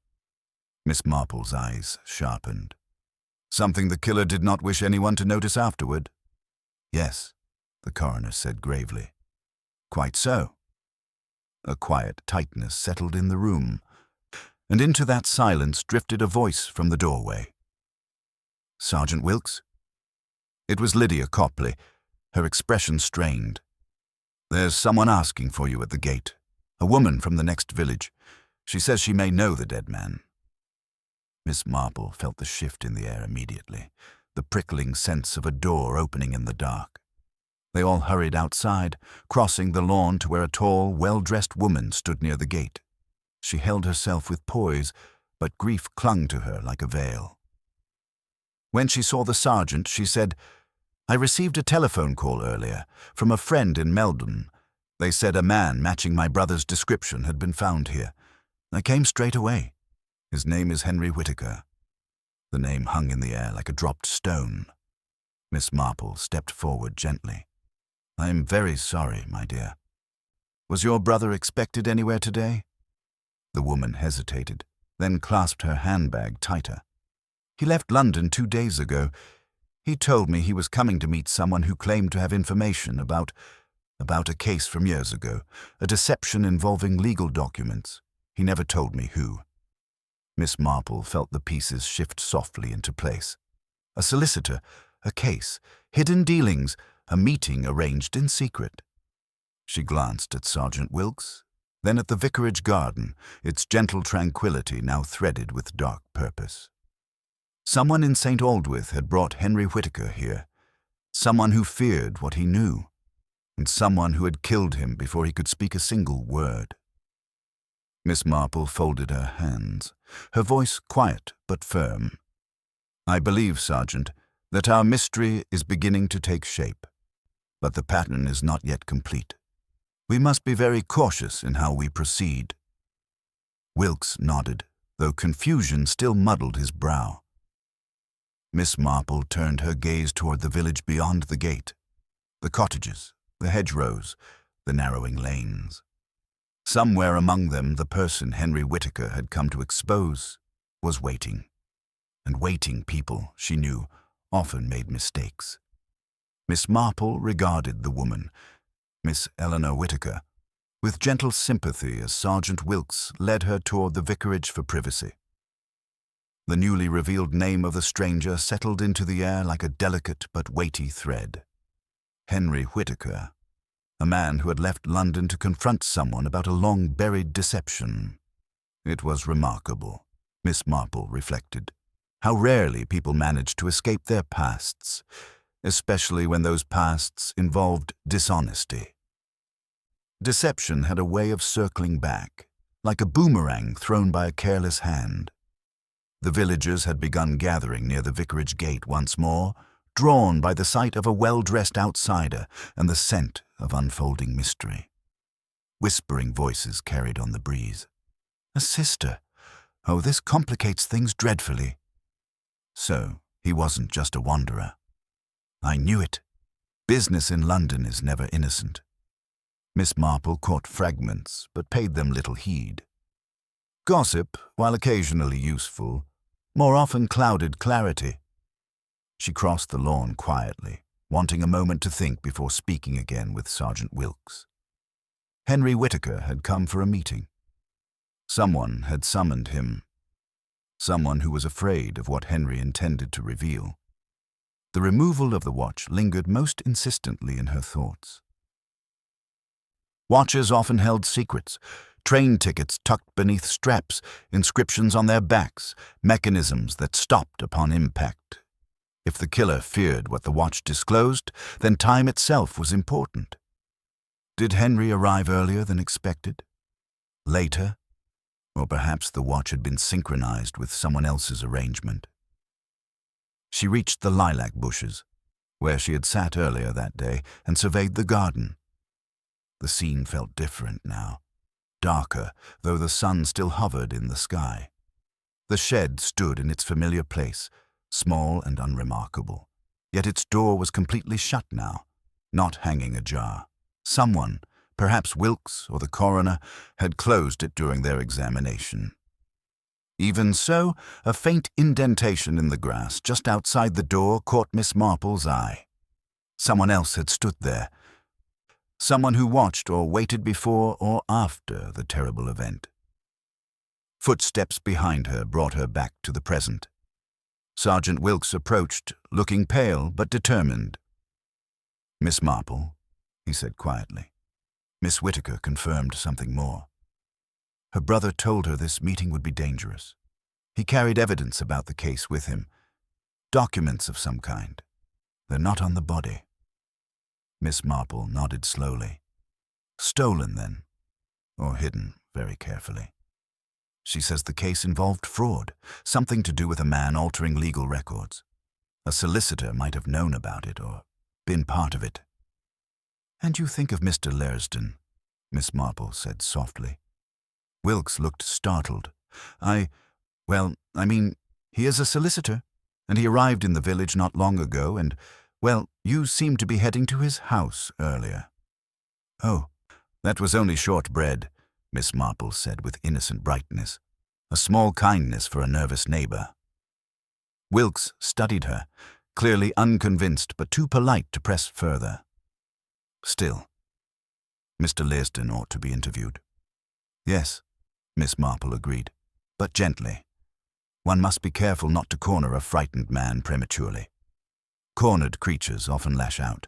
Miss Marple's eyes sharpened. "Something the killer did not wish anyone to notice afterward?" "Yes," the coroner said gravely. "Quite so." A quiet tightness settled in the room, and into that silence drifted a voice from the doorway. "Sergeant Wilkes?" It was Lydia Copley, her expression strained. "There's someone asking for you at the gate. A woman from the next village. She says she may know the dead man." Miss Marple felt the shift in the air immediately, the prickling sense of a door opening in the dark. They all hurried outside, crossing the lawn to where a tall, well-dressed woman stood near the gate. She held herself with poise, but grief clung to her like a veil. When she saw the sergeant, she said, "I received a telephone call earlier from a friend in Melbourne. They said a man matching my brother's description had been found here. I came straight away. His name is Henry Whittaker." The name hung in the air like a dropped stone. Miss Marple stepped forward gently. "I am very sorry, my dear. Was your brother expected anywhere today?" The woman hesitated, then clasped her handbag tighter. "He left London 2 days ago. He told me he was coming to meet someone who claimed to have information about a case from years ago, a deception involving legal documents. He never told me who." Miss Marple felt the pieces shift softly into place. A solicitor, a case, hidden dealings, a meeting arranged in secret. She glanced at Sergeant Wilkes, then at the vicarage garden, its gentle tranquility now threaded with dark purpose. Someone in St. Aldwyth had brought Henry Whittaker here, someone who feared what he knew, and someone who had killed him before he could speak a single word. Miss Marple folded her hands, her voice quiet but firm. "I believe, Sergeant, that our mystery is beginning to take shape, but the pattern is not yet complete. We must be very cautious in how we proceed." Wilkes nodded, though confusion still muddled his brow. Miss Marple turned her gaze toward the village beyond the gate, the cottages, the hedgerows, the narrowing lanes. Somewhere among them, the person Henry Whittaker had come to expose was waiting. And waiting people, she knew, often made mistakes. Miss Marple regarded the woman, Miss Eleanor Whittaker, with gentle sympathy as Sergeant Wilkes led her toward the vicarage for privacy. The newly revealed name of the stranger settled into the air like a delicate but weighty thread. Henry Whittaker, a man who had left London to confront someone about a long-buried deception. It was remarkable, Miss Marple reflected, how rarely people managed to escape their pasts, especially when those pasts involved dishonesty. Deception had a way of circling back, like a boomerang thrown by a careless hand. The villagers had begun gathering near the vicarage gate once more, drawn by the sight of a well-dressed outsider and the scent of unfolding mystery. Whispering voices carried on the breeze. "A sister! Oh, this complicates things dreadfully." So, he wasn't just a wanderer. "I knew it. Business in London is never innocent." Miss Marple caught fragments, but paid them little heed. Gossip, while occasionally useful, more often clouded clarity. She crossed the lawn quietly, wanting a moment to think before speaking again with Sergeant Wilkes. Henry Whittaker had come for a meeting. Someone had summoned him. Someone who was afraid of what Henry intended to reveal. The removal of the watch lingered most insistently in her thoughts. Watches often held secrets, train tickets tucked beneath straps, inscriptions on their backs, mechanisms that stopped upon impact. If the killer feared what the watch disclosed, then time itself was important. Did Henry arrive earlier than expected? Later? Or perhaps the watch had been synchronized with someone else's arrangement. She reached the lilac bushes, where she had sat earlier that day, and surveyed the garden. The scene felt different now, darker, though the sun still hovered in the sky. The shed stood in its familiar place, small and unremarkable, yet its door was completely shut now, not hanging ajar. Someone, perhaps Wilkes or the coroner, had closed it during their examination. Even so, a faint indentation in the grass just outside the door caught Miss Marple's eye. Someone else had stood there. Someone who watched or waited before or after the terrible event. Footsteps behind her brought her back to the present. Sergeant Wilkes approached, looking pale but determined. "Miss Marple," he said quietly. Miss Whittaker confirmed something more. Her brother told her this meeting would be dangerous. He carried evidence about the case with him, documents of some kind. They're not on the body. Miss Marple nodded slowly. Stolen, then, or hidden very carefully. She says the case involved fraud, something to do with a man altering legal records. A solicitor might have known about it or been part of it. "And you think of Mr. Laresden," Miss Marple said softly. Wilkes looked startled. I mean, he is a solicitor, and he arrived in the village not long ago, and, well, you seemed to be heading to his house earlier." "Oh, that was only shortbread," Miss Marple said with innocent brightness. "A small kindness for a nervous neighbor." Wilkes studied her, clearly unconvinced but too polite to press further. "Still, Mr. Laresden ought to be interviewed." "Yes," Miss Marple agreed, "but gently. One must be careful not to corner a frightened man prematurely. Cornered creatures often lash out."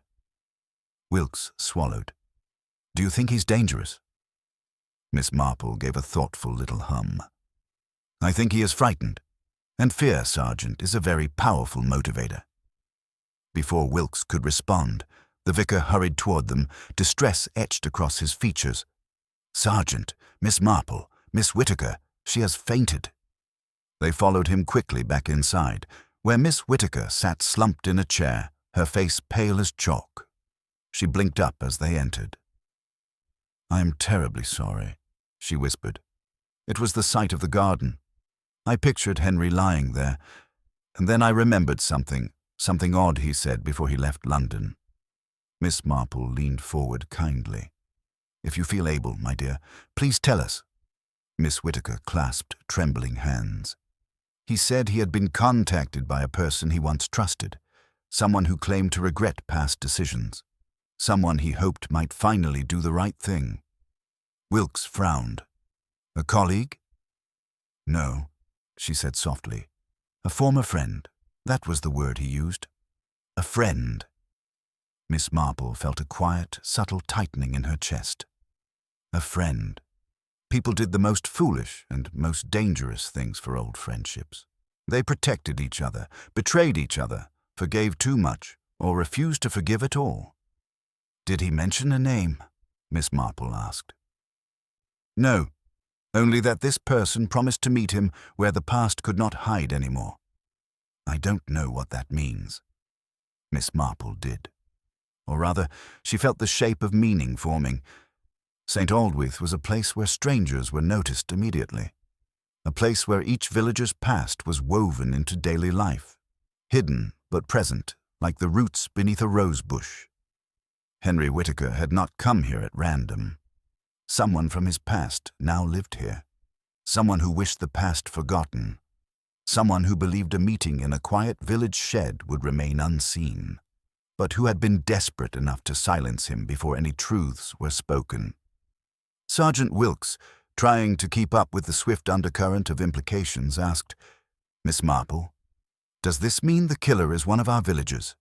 Wilkes swallowed. "Do you think he's dangerous?" Miss Marple gave a thoughtful little hum. "I think he is frightened, and fear, Sergeant, is a very powerful motivator." Before Wilkes could respond, the vicar hurried toward them, distress etched across his features. "Sergeant, Miss Marple, Miss Whittaker, she has fainted." They followed him quickly back inside, where Miss Whittaker sat slumped in a chair, her face pale as chalk. She blinked up as they entered. "I am terribly sorry," she whispered. "It was the sight of the garden. I pictured Henry lying there, and then I remembered something odd he said before he left London." Miss Marple leaned forward kindly. "If you feel able, my dear, please tell us." Miss Whittaker clasped trembling hands. "He said he had been contacted by a person he once trusted, someone who claimed to regret past decisions, someone he hoped might finally do the right thing." Wilkes frowned. "A colleague?" "No," she said softly. "A former friend. That was the word he used. A friend." Miss Marple felt a quiet, subtle tightening in her chest. A friend. People did the most foolish and most dangerous things for old friendships. They protected each other, betrayed each other, forgave too much, or refused to forgive at all. "Did he mention a name?" Miss Marple asked. "No, only that this person promised to meet him where the past could not hide anymore. I don't know what that means." Miss Marple did. Or rather, she felt the shape of meaning forming. St. Aldwyth was a place where strangers were noticed immediately, a place where each villager's past was woven into daily life, hidden but present, like the roots beneath a rose bush. Henry Whittaker had not come here at random. Someone from his past now lived here, someone who wished the past forgotten, someone who believed a meeting in a quiet village shed would remain unseen, but who had been desperate enough to silence him before any truths were spoken. Sergeant Wilkes, trying to keep up with the swift undercurrent of implications, asked, "Miss Marple, does this mean the killer is one of our villagers?"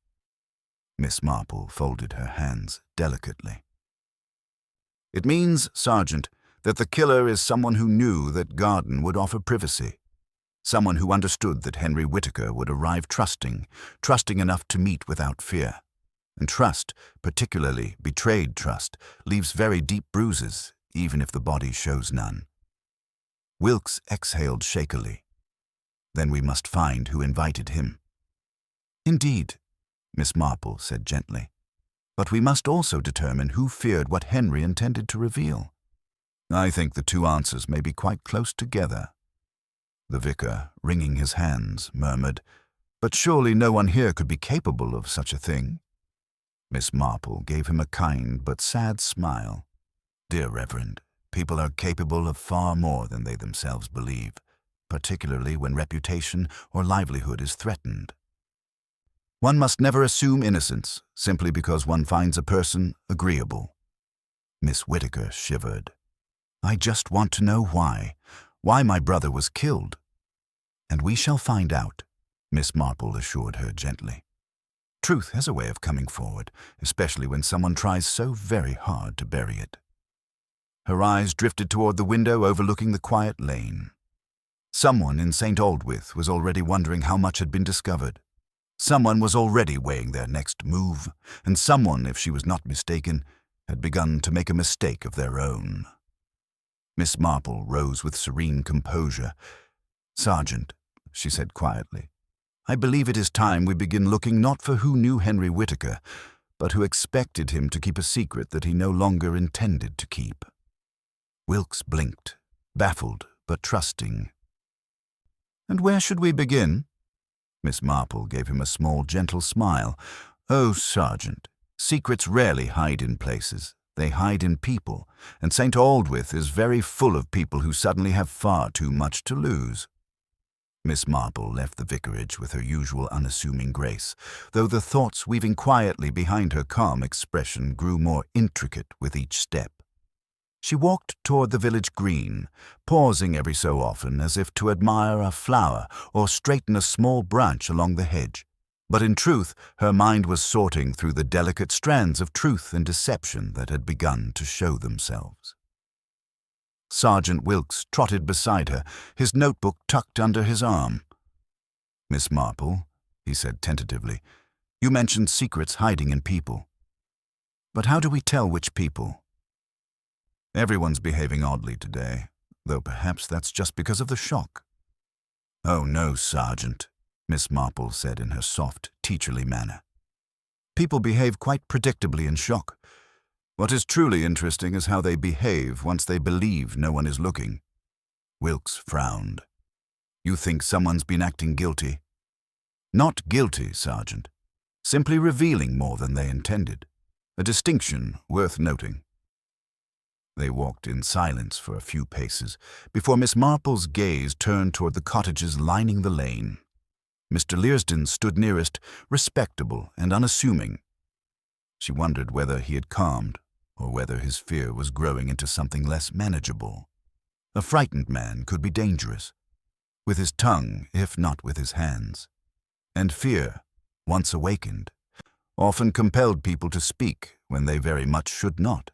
Miss Marple folded her hands delicately. "It means, Sergeant, that the killer is someone who knew that Garden would offer privacy, someone who understood that Henry Whittaker would arrive trusting enough to meet without fear. And trust, particularly betrayed trust, leaves very deep bruises, even if the body shows none." Wilkes exhaled shakily. "Then we must find who invited him." "Indeed," Miss Marple said gently. "But we must also determine who feared what Henry intended to reveal." "I think the two answers may be quite close together." The vicar, wringing his hands, murmured, "But surely no one here could be capable of such a thing." Miss Marple gave him a kind but sad smile. "Dear Reverend, people are capable of far more than they themselves believe, particularly when reputation or livelihood is threatened. One must never assume innocence simply because one finds a person agreeable." Miss Whittaker shivered. "I just want to know why my brother was killed. And we shall find out." Miss Marple assured her gently. Truth has a way of coming forward, especially when someone tries so very hard to bury it. Her eyes drifted toward the window overlooking the quiet lane. Someone in St. Aldwyth was already wondering how much had been discovered. Someone was already weighing their next move, and someone, if she was not mistaken, had begun to make a mistake of their own. Miss Marple rose with serene composure. "Sergeant," she said quietly, "I believe it is time we begin looking not for who knew Henry Whittaker, but who expected him to keep a secret that he no longer intended to keep." Wilkes blinked, baffled but trusting. "And where should we begin?" Miss Marple gave him a small, gentle smile. "Oh, Sergeant, secrets rarely hide in places. They hide in people, and St. Aldwyth is very full of people who suddenly have far too much to lose." Miss Marple left the vicarage with her usual unassuming grace, though the thoughts weaving quietly behind her calm expression grew more intricate with each step. She walked toward the village green, pausing every so often as if to admire a flower or straighten a small branch along the hedge. But in truth, her mind was sorting through the delicate strands of truth and deception that had begun to show themselves. Sergeant Wilkes trotted beside her, his notebook tucked under his arm. "Miss Marple," he said tentatively, "you mentioned secrets hiding in people. But how do we tell which people? Everyone's behaving oddly today, though perhaps that's just because of the shock." "Oh no, Sergeant," Miss Marple said in her soft, teacherly manner. "People behave quite predictably in shock. What is truly interesting is how they behave once they believe no one is looking." Wilkes frowned. "You think someone's been acting guilty?" "Not guilty, Sergeant. Simply revealing more than they intended. A distinction worth noting." They walked in silence for a few paces before Miss Marple's gaze turned toward the cottages lining the lane. Mr. Learsden stood nearest, respectable and unassuming. She wondered whether he had calmed or whether his fear was growing into something less manageable. A frightened man could be dangerous, with his tongue if not with his hands. And fear, once awakened, often compelled people to speak when they very much should not.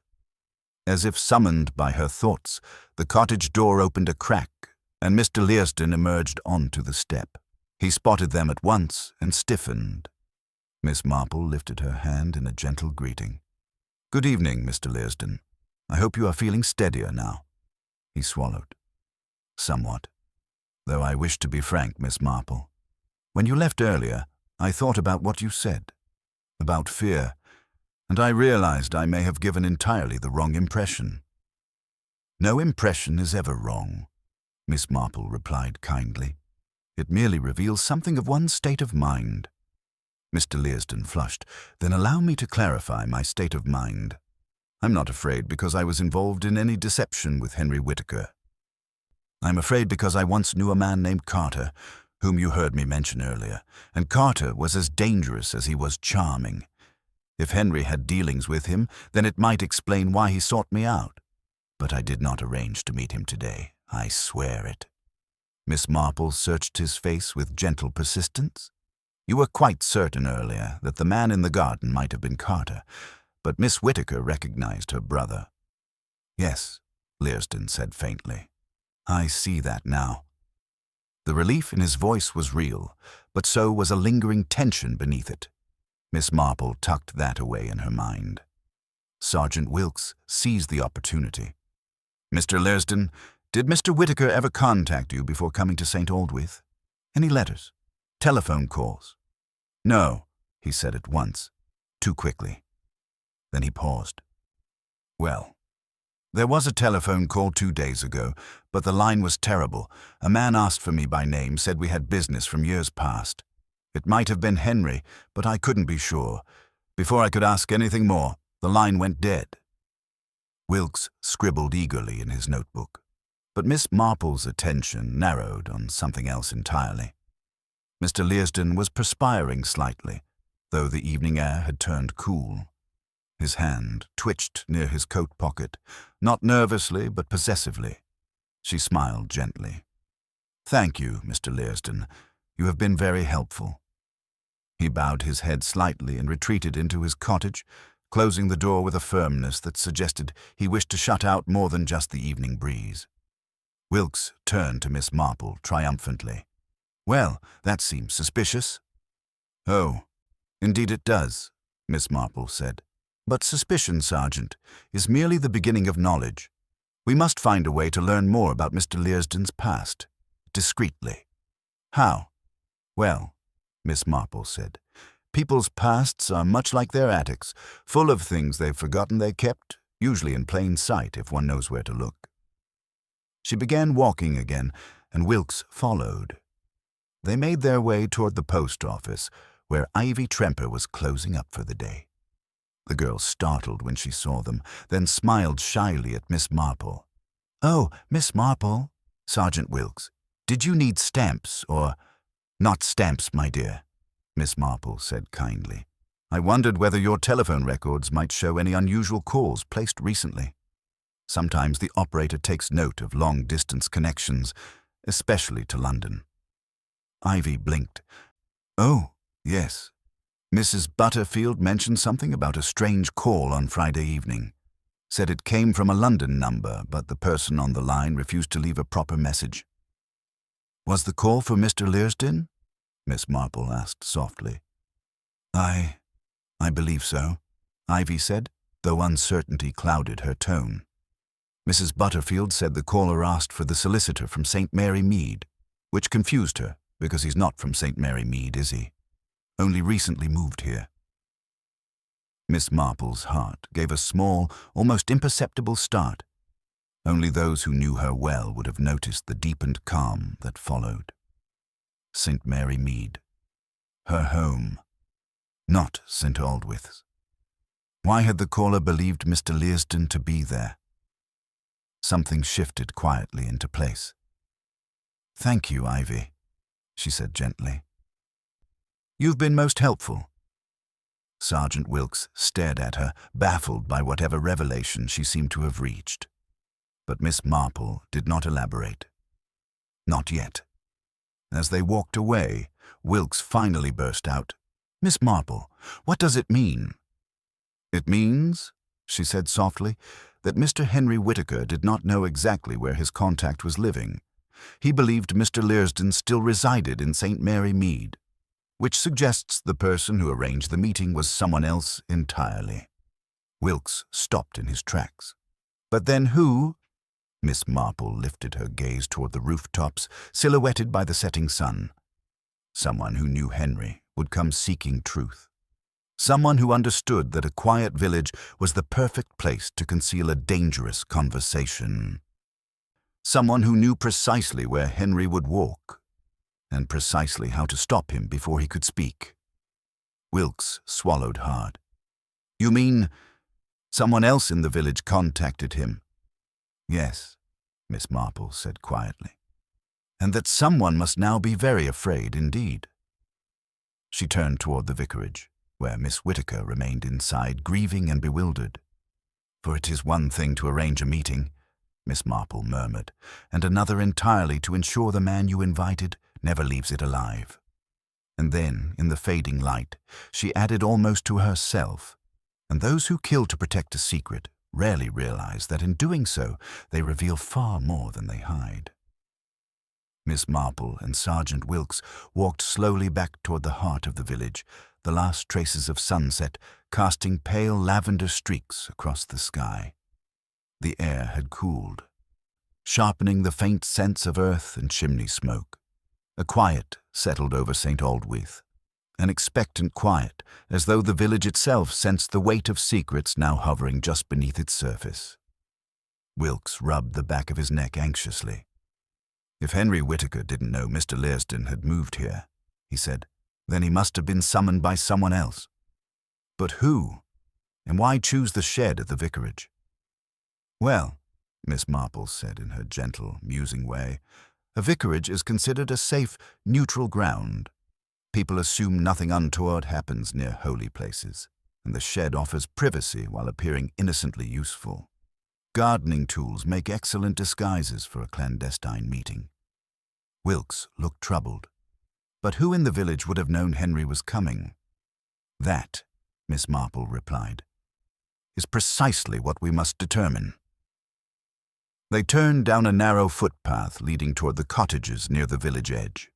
As if summoned by her thoughts, the cottage door opened a crack, and Mr. Learsden emerged onto the step. He spotted them at once and stiffened. Miss Marple lifted her hand in a gentle greeting. "Good evening, Mr. Learsden. I hope you are feeling steadier now." He swallowed. "Somewhat. Though I wish to be frank, Miss Marple. When you left earlier, I thought about what you said, about fear, and I realized I may have given entirely the wrong impression." "No impression is ever wrong," Miss Marple replied kindly. "It merely reveals something of one's state of mind." Mr. Learsden flushed. "Then allow me to clarify my state of mind. I'm not afraid because I was involved in any deception with Henry Whittaker. I'm afraid because I once knew a man named Carter, whom you heard me mention earlier, and Carter was as dangerous as he was charming. If Henry had dealings with him, then it might explain why he sought me out. But I did not arrange to meet him today, I swear it." Miss Marple searched his face with gentle persistence. "You were quite certain earlier that the man in the garden might have been Carter, but Miss Whittaker recognized her brother." "Yes," Learsden said faintly. "I see that now." The relief in his voice was real, but so was a lingering tension beneath it. Miss Marple tucked that away in her mind. Sergeant Wilkes seized the opportunity. "Mr. Learsden, did Mr. Whittaker ever contact you before coming to St. Aldwyth? Any letters? Telephone calls?" "No," he said at once, too quickly. Then he paused. "Well, there was a telephone call 2 days ago, but the line was terrible. A man asked for me by name, said we had business from years past. It might have been Henry, but I couldn't be sure. Before I could ask anything more, the line went dead." Wilkes scribbled eagerly in his notebook, but Miss Marple's attention narrowed on something else entirely. Mr. Learsden was perspiring slightly, though the evening air had turned cool. His hand twitched near his coat pocket, not nervously but possessively. She smiled gently. "Thank you, Mr. Learsden. You have been very helpful." He bowed his head slightly and retreated into his cottage, closing the door with a firmness that suggested he wished to shut out more than just the evening breeze. Wilkes turned to Miss Marple triumphantly. "Well, that seems suspicious." "Oh, indeed it does," Miss Marple said. "But suspicion, Sergeant, is merely the beginning of knowledge. We must find a way to learn more about Mr. Learsden's past, discreetly." "How?" "Well," Miss Marple said, "people's pasts are much like their attics, full of things they've forgotten they kept, usually in plain sight if one knows where to look." She began walking again, and Wilkes followed. They made their way toward the post office, where Ivy Tremper was closing up for the day. The girl startled when she saw them, then smiled shyly at Miss Marple. "Oh, Miss Marple, Sergeant Wilkes, did you need stamps or—" "Not stamps, my dear," Miss Marple said kindly. "I wondered whether your telephone records might show any unusual calls placed recently. Sometimes the operator takes note of long-distance connections, especially to London." Ivy blinked. "Oh, yes. Mrs. Butterfield mentioned something about a strange call on Friday evening. Said it came from a London number, but the person on the line refused to leave a proper message." "Was the call for Mr. Learsden?" Miss Marple asked softly. I believe so," Ivy said, though uncertainty clouded her tone. "Mrs. Butterfield said the caller asked for the solicitor from St. Mary Mead, which confused her, because he's not from St. Mary Mead, is he? Only recently moved here." Miss Marple's heart gave a small, almost imperceptible start. Only those who knew her well would have noticed the deepened calm that followed. St. Mary Mead. Her home. Not St. Aldwith's. Why had the caller believed Mr. Learsden to be there? Something shifted quietly into place. "Thank you, Ivy," she said gently. "You've been most helpful." Sergeant Wilkes stared at her, baffled by whatever revelation she seemed to have reached. But Miss Marple did not elaborate. Not yet. As they walked away, Wilkes finally burst out, "Miss Marple, what does it mean?" "It means," she said softly, "that Mr. Henry Whittaker did not know exactly where his contact was living. He believed Mr. Learsden still resided in St. Mary Mead, which suggests the person who arranged the meeting was someone else entirely." Wilkes stopped in his tracks. "But then who—" Miss Marple lifted her gaze toward the rooftops, silhouetted by the setting sun. Someone who knew Henry would come seeking truth. Someone who understood that a quiet village was the perfect place to conceal a dangerous conversation. Someone who knew precisely where Henry would walk, and precisely how to stop him before he could speak. Wilkes swallowed hard. "You mean someone else in the village contacted him?" "Yes," Miss Marple said quietly. "And that someone must now be very afraid indeed." She turned toward the vicarage, where Miss Whittaker remained inside, grieving and bewildered. "For it is one thing to arrange a meeting," Miss Marple murmured, "and another entirely to ensure the man you invited never leaves it alive." And then, in the fading light, she added almost to herself, "And those who kill to protect a secret rarely realize that in doing so they reveal far more than they hide." Miss Marple and Sergeant Wilkes walked slowly back toward the heart of the village, the last traces of sunset casting pale lavender streaks across the sky. The air had cooled, sharpening the faint scents of earth and chimney smoke. A quiet settled over St. Aldwith, an expectant quiet, as though the village itself sensed the weight of secrets now hovering just beneath its surface. Wilkes rubbed the back of his neck anxiously. "If Henry Whittaker didn't know Mr. Learsden had moved here," he said, "then he must have been summoned by someone else. But who? And why choose the shed at the vicarage?" "Well," Miss Marple said in her gentle, musing way, "a vicarage is considered a safe, neutral ground. People assume nothing untoward happens near holy places, and the shed offers privacy while appearing innocently useful. Gardening tools make excellent disguises for a clandestine meeting." Wilkes looked troubled. But who in the village would have known Henry was coming? That, Miss Marple replied, is precisely what we must determine. They turned down a narrow footpath leading toward the cottages near the village edge.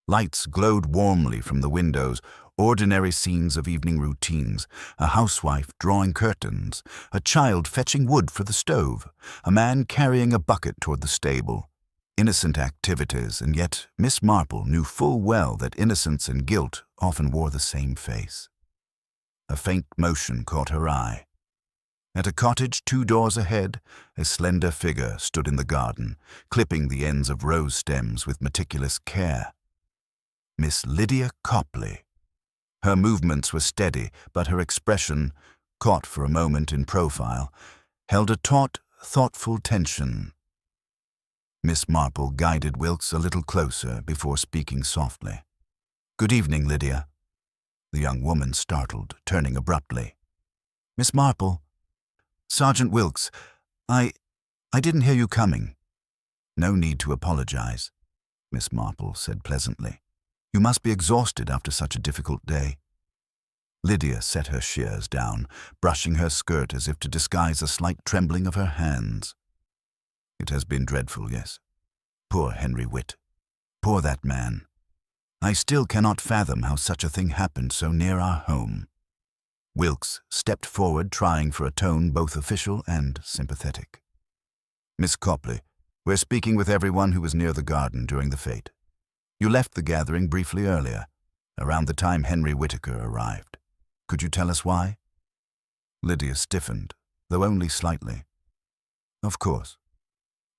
Lights glowed warmly from the windows, ordinary scenes of evening routines, a housewife drawing curtains, a child fetching wood for the stove, a man carrying a bucket toward the stable. Innocent activities, and yet Miss Marple knew full well that innocence and guilt often wore the same face. A faint motion caught her eye. At a cottage 2 doors ahead, a slender figure stood in the garden, clipping the ends of rose stems with meticulous care. Miss Lydia Copley. Her movements were steady, but her expression, caught for a moment in profile, held a taut, thoughtful tension. Miss Marple guided Wilkes a little closer before speaking softly. "Good evening, Lydia." The young woman startled, turning abruptly. "Miss Marple." "Sergeant Wilkes, I didn't hear you coming." "No need to apologize," Miss Marple said pleasantly. "You must be exhausted after such a difficult day." Lydia set her shears down, brushing her skirt as if to disguise a slight trembling of her hands. "It has been dreadful, yes. Poor Henry Witt. Poor that man. I still cannot fathom how such a thing happened so near our home." Wilkes stepped forward, trying for a tone both official and sympathetic. "Miss Copley, we're speaking with everyone who was near the garden during the fete. You left the gathering briefly earlier, around the time Henry Whittaker arrived. Could you tell us why?" Lydia stiffened, though only slightly. "Of course.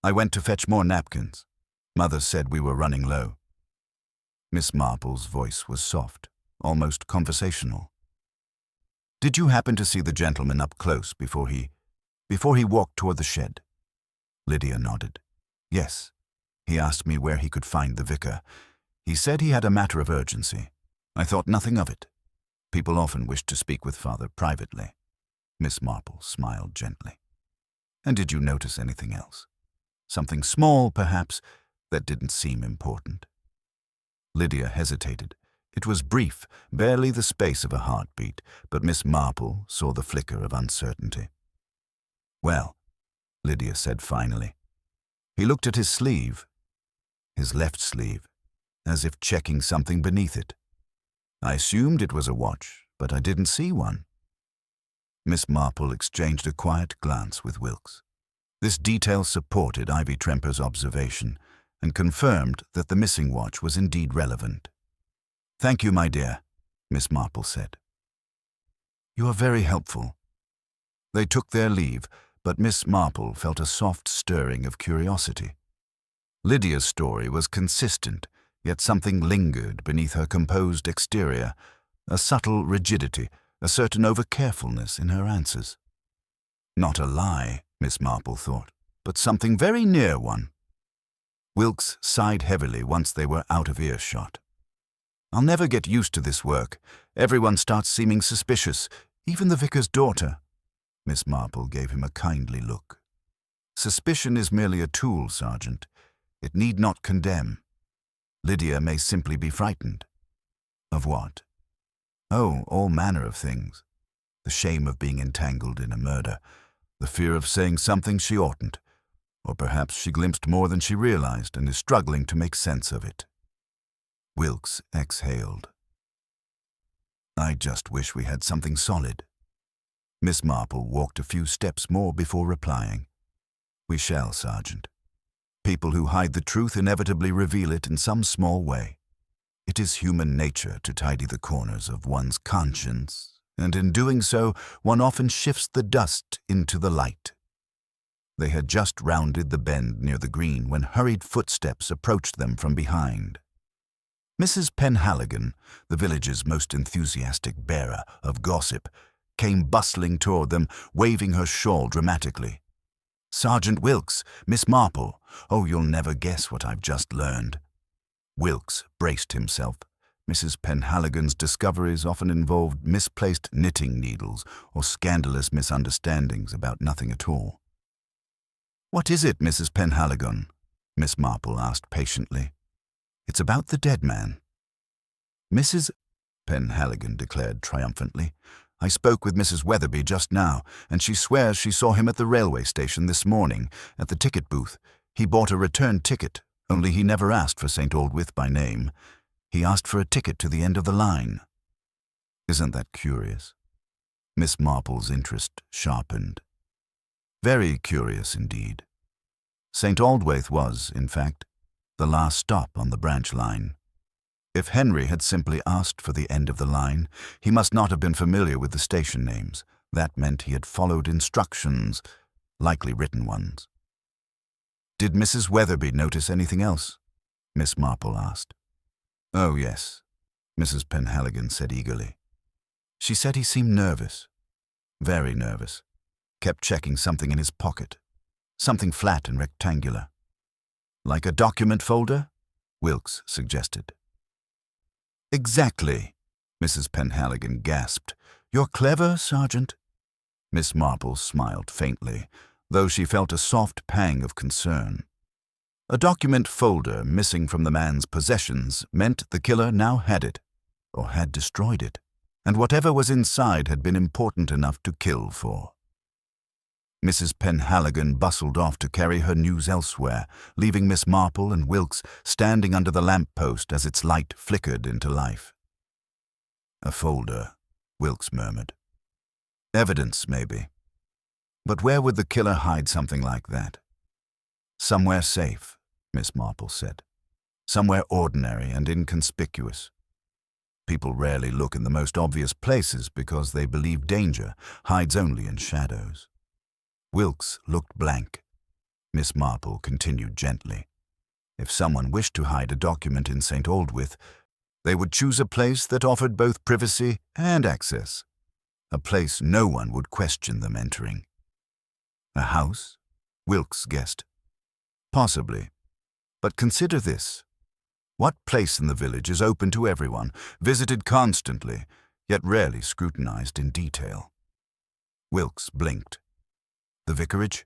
I went to fetch more napkins. Mother said we were running low." Miss Marple's voice was soft, almost conversational. "Did you happen to see the gentleman up close before he walked toward the shed?" Lydia nodded. "Yes. He asked me where he could find the vicar. He said he had a matter of urgency. I thought nothing of it. People often wish to speak with Father privately." Miss Marple smiled gently. "And did you notice anything else? Something small, perhaps, that didn't seem important?" Lydia hesitated. It was brief, barely the space of a heartbeat, but Miss Marple saw the flicker of uncertainty. "Well," Lydia said finally, "he looked at his sleeve, his left sleeve, as if checking something beneath it. I assumed it was a watch, but I didn't see one." Miss Marple exchanged a quiet glance with Wilkes. This detail supported Ivy Tremper's observation and confirmed that the missing watch was indeed relevant. "Thank you, my dear," Miss Marple said. "You are very helpful." They took their leave, but Miss Marple felt a soft stirring of curiosity. Lydia's story was consistent, yet something lingered beneath her composed exterior, a subtle rigidity, a certain over-carefulness in her answers. Not a lie, Miss Marple thought, but something very near one. Wilkes sighed heavily once they were out of earshot. "I'll never get used to this work. Everyone starts seeming suspicious, even the vicar's daughter." Miss Marple gave him a kindly look. "Suspicion is merely a tool, Sergeant. It need not condemn. Lydia may simply be frightened." "Of what?" "Oh, all manner of things. The shame of being entangled in a murder, the fear of saying something she oughtn't, or perhaps she glimpsed more than she realized and is struggling to make sense of it." Wilkes exhaled. "I just wish we had something solid." Miss Marple walked a few steps more before replying. "We shall, Sergeant. People who hide the truth inevitably reveal it in some small way. It is human nature to tidy the corners of one's conscience, and in doing so, one often shifts the dust into the light." They had just rounded the bend near the green when hurried footsteps approached them from behind. Mrs. Penhaligon, the village's most enthusiastic bearer of gossip, came bustling toward them, waving her shawl dramatically. "Sergeant Wilkes, Miss Marple, oh, you'll never guess what I've just learned." Wilkes braced himself. Mrs. Penhaligon's discoveries often involved misplaced knitting needles or scandalous misunderstandings about nothing at all. "What is it, Mrs. Penhaligon?" Miss Marple asked patiently. "It's about the dead man." Mrs. Penhaligon declared triumphantly. I spoke with Mrs. Weatherby just now, and she swears she saw him at the railway station this morning, at the ticket booth. He bought a return ticket, only he never asked for St. Aldwyth by name. He asked for a ticket to the end of the line. Isn't that curious? Miss Marple's interest sharpened. Very curious indeed. St. Aldwyth was, in fact, the last stop on the branch line. If Henry had simply asked for the end of the line, he must not have been familiar with the station names. That meant he had followed instructions, likely written ones. Did Mrs. Weatherby notice anything else? Miss Marple asked. Oh, yes, Mrs. Penhaligon said eagerly. She said he seemed nervous, very nervous, kept checking something in his pocket, something flat and rectangular. Like a document folder? Wilkes suggested. Exactly, Mrs. Penhaligon gasped. You're clever, Sergeant. Miss Marple smiled faintly, though she felt a soft pang of concern. A document folder missing from the man's possessions meant the killer now had it, or had destroyed it, and whatever was inside had been important enough to kill for. Mrs. Penhaligon bustled off to carry her news elsewhere, leaving Miss Marple and Wilkes standing under the lamp-post as its light flickered into life. A folder, Wilkes murmured. Evidence, maybe. But where would the killer hide something like that? Somewhere safe, Miss Marple said. Somewhere ordinary and inconspicuous. People rarely look in the most obvious places because they believe danger hides only in shadows. Wilkes looked blank. Miss Marple continued gently. If someone wished to hide a document in St. Aldwyth, they would choose a place that offered both privacy and access. A place no one would question them entering. A house? Wilkes guessed. Possibly. But consider this. What place in the village is open to everyone, visited constantly, yet rarely scrutinized in detail? Wilkes blinked. The vicarage?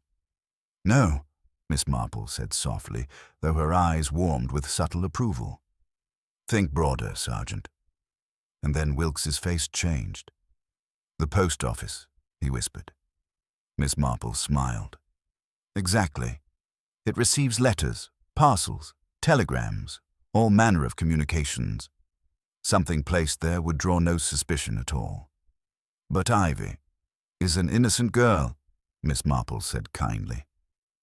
No, Miss Marple said softly, though her eyes warmed with subtle approval. Think broader, Sergeant. And then Wilkes's face changed. The post office, he whispered. Miss Marple smiled. Exactly. It receives letters, parcels, telegrams, all manner of communications. Something placed there would draw no suspicion at all. But Ivy is an innocent girl, Miss Marple said kindly.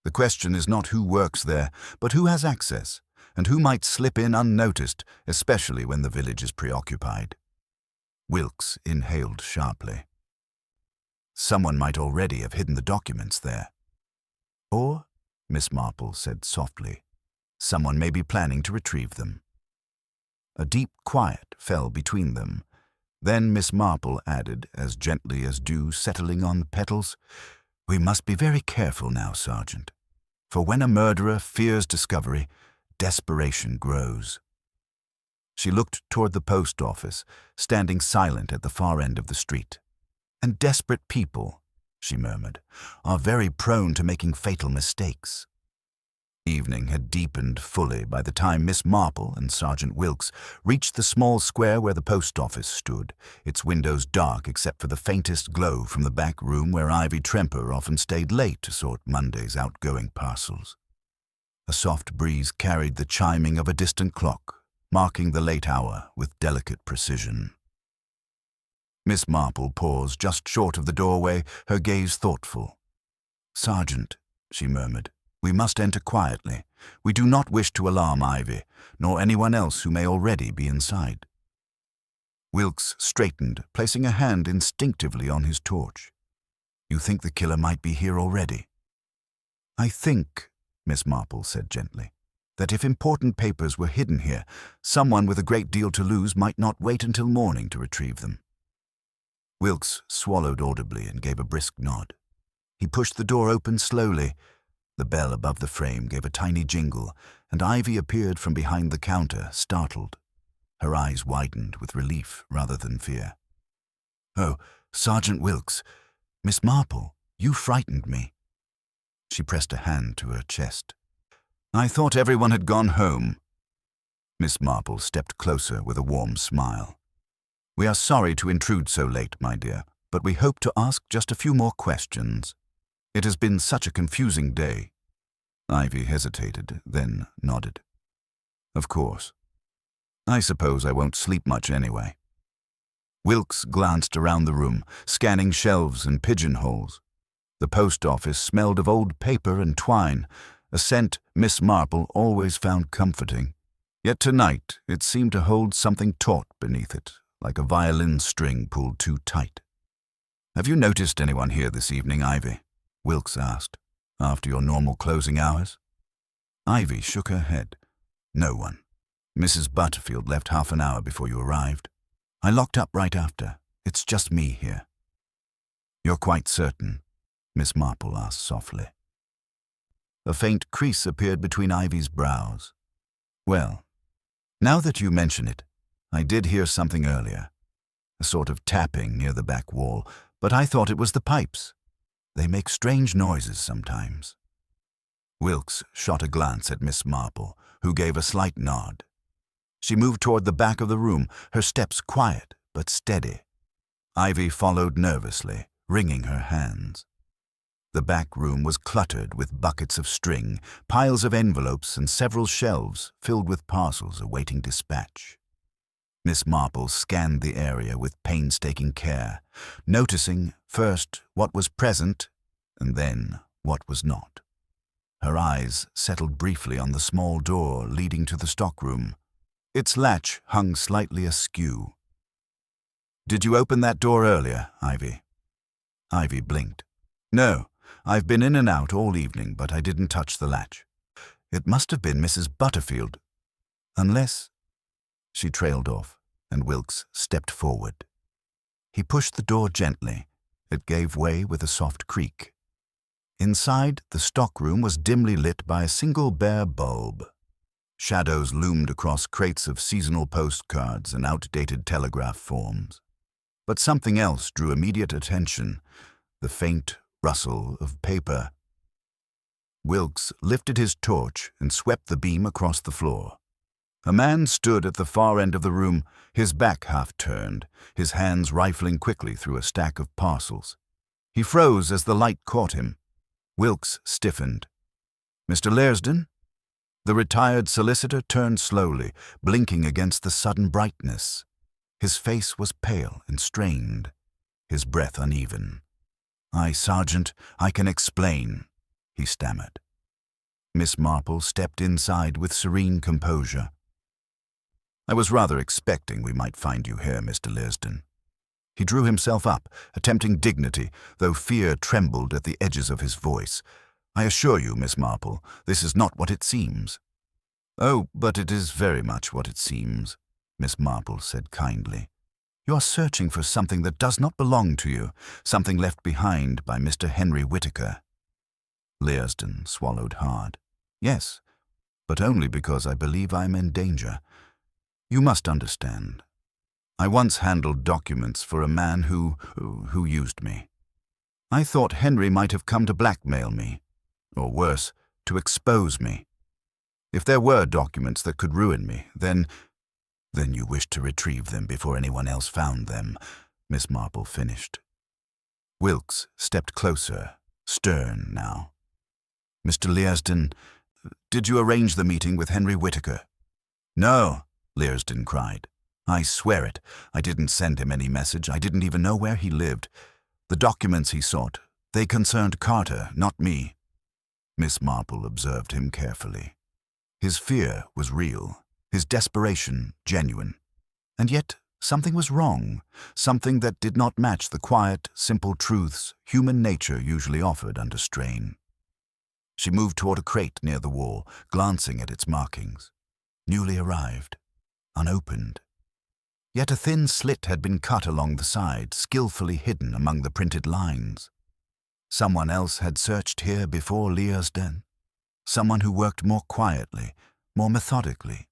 The question is not who works there, but who has access, and who might slip in unnoticed, especially when the village is preoccupied. Wilkes inhaled sharply. Someone might already have hidden the documents there. Or, Miss Marple said softly, someone may be planning to retrieve them. A deep quiet fell between them. Then Miss Marple added, as gently as dew settling on petals, We must be very careful now, Sergeant, for when a murderer fears discovery, desperation grows. She looked toward the post office, standing silent at the far end of the street. And desperate people, she murmured, are very prone to making fatal mistakes. Evening had deepened fully by the time Miss Marple and Sergeant Wilkes reached the small square where the post office stood, its windows dark except for the faintest glow from the back room where Ivy Tremper often stayed late to sort Monday's outgoing parcels. A soft breeze carried the chiming of a distant clock, marking the late hour with delicate precision. Miss Marple paused just short of the doorway, her gaze thoughtful. "Sergeant," she murmured, "we must enter quietly. We do not wish to alarm Ivy, nor anyone else who may already be inside." Wilkes straightened, placing a hand instinctively on his torch. "You think the killer might be here already?" "I think," Miss Marple said gently, "that if important papers were hidden here, someone with a great deal to lose might not wait until morning to retrieve them." Wilkes swallowed audibly and gave a brisk nod. He pushed the door open slowly. The bell above the frame gave a tiny jingle, and Ivy appeared from behind the counter, startled. Her eyes widened with relief rather than fear. "Oh, Sergeant Wilkes, Miss Marple, you frightened me." She pressed a hand to her chest. "I thought everyone had gone home." Miss Marple stepped closer with a warm smile. "We are sorry to intrude so late, my dear, but we hope to ask just a few more questions. It has been such a confusing day." Ivy hesitated, then nodded. "Of course. I suppose I won't sleep much anyway." Wilkes glanced around the room, scanning shelves and pigeonholes. The post office smelled of old paper and twine, a scent Miss Marple always found comforting. Yet tonight it seemed to hold something taut beneath it, like a violin string pulled too tight. "Have you noticed anyone here this evening, Ivy?" Wilkes asked, "after your normal closing hours?" Ivy shook her head. "No one. Mrs. Butterfield left half an hour before you arrived. I locked up right after. It's just me here." "You're quite certain?" Miss Marple asked softly. A faint crease appeared between Ivy's brows. "Well, now that you mention it, I did hear something earlier. A sort of tapping near the back wall, but I thought it was the pipes. They make strange noises sometimes." Wilkes shot a glance at Miss Marple, who gave a slight nod. She moved toward the back of the room, her steps quiet but steady. Ivy followed nervously, wringing her hands. The back room was cluttered with buckets of string, piles of envelopes, and several shelves filled with parcels awaiting dispatch. Miss Marple scanned the area with painstaking care, noticing first what was present and then what was not. Her eyes settled briefly on the small door leading to the stockroom. Its latch hung slightly askew. "Did you open that door earlier, Ivy?" Ivy blinked. "No, I've been in and out all evening, but I didn't touch the latch. It must have been Mrs. Butterfield. Unless—" She trailed off, and Wilkes stepped forward. He pushed the door gently. It gave way with a soft creak. Inside, the stockroom was dimly lit by a single bare bulb. Shadows loomed across crates of seasonal postcards and outdated telegraph forms. But something else drew immediate attention, the faint rustle of paper. Wilkes lifted his torch and swept the beam across the floor. A man stood at the far end of the room, his back half turned, his hands rifling quickly through a stack of parcels. He froze as the light caught him. Wilkes stiffened. "Mr. Learsden?" The retired solicitor turned slowly, blinking against the sudden brightness. His face was pale and strained, his breath uneven. "Aye, Sergeant, I can explain," he stammered. Miss Marple stepped inside with serene composure. "I was rather expecting we might find you here, Mr. Learsden." He drew himself up, attempting dignity, though fear trembled at the edges of his voice. "I assure you, Miss Marple, this is not what it seems." "Oh, but it is very much what it seems," Miss Marple said kindly. "You are searching for something that does not belong to you, something left behind by Mr. Henry Whittaker." Learsden swallowed hard. "Yes, but only because I believe I am in danger. You must understand. I once handled documents for a man who used me. I thought Henry might have come to blackmail me, or worse, to expose me. If there were documents that could ruin me, then you wished to retrieve them before anyone else found them," Miss Marple finished. Wilkes stepped closer, stern now. "Mr. Learsden, did you arrange the meeting with Henry Whittaker?" "No," Learsden cried. "I swear it. I didn't send him any message. I didn't even know where he lived. The documents he sought, they concerned Carter, not me." Miss Marple observed him carefully. His fear was real, his desperation genuine. And yet something was wrong, something that did not match the quiet, simple truths human nature usually offered under strain. She moved toward a crate near the wall, glancing at its markings. Newly arrived, unopened. Yet a thin slit had been cut along the side, skillfully hidden among the printed lines. Someone else had searched here before Learsden. Someone who worked more quietly, more methodically.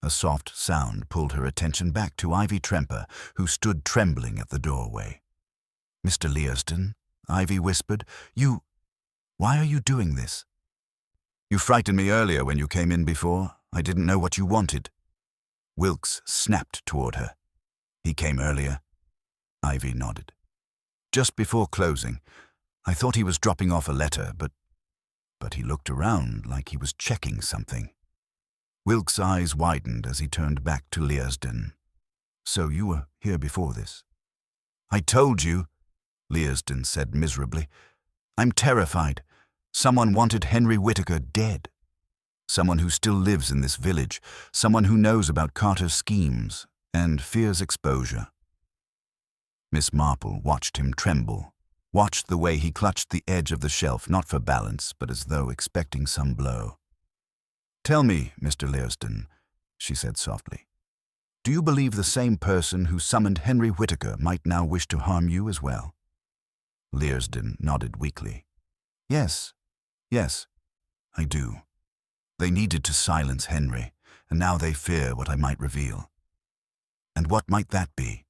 A soft sound pulled her attention back to Ivy Tremper, who stood trembling at the doorway. "Mr. Learsden," Ivy whispered, "why are you doing this?" "You frightened me earlier when you came in before," I didn't know what you wanted." Wilkes snapped toward her. "He came earlier." Ivy nodded. "Just before closing. I thought he was dropping off a letter, but he looked around like he was checking something." Wilkes' eyes widened as he turned back to Learsden. "So you were here before this?" "I told you," Learsden said miserably. "I'm terrified. Someone wanted Henry Whittaker dead. Someone who still lives in this village. Someone who knows about Carter's schemes and fears exposure." Miss Marple watched him tremble, watched the way he clutched the edge of the shelf, not for balance, but as though expecting some blow. "Tell me, Mr. Learsden," she said softly, "do you believe the same person who summoned Henry Whittaker might now wish to harm you as well?" Learsden nodded weakly. Yes, I do. They needed to silence Henry, and now they fear what I might reveal." "And what might that be?"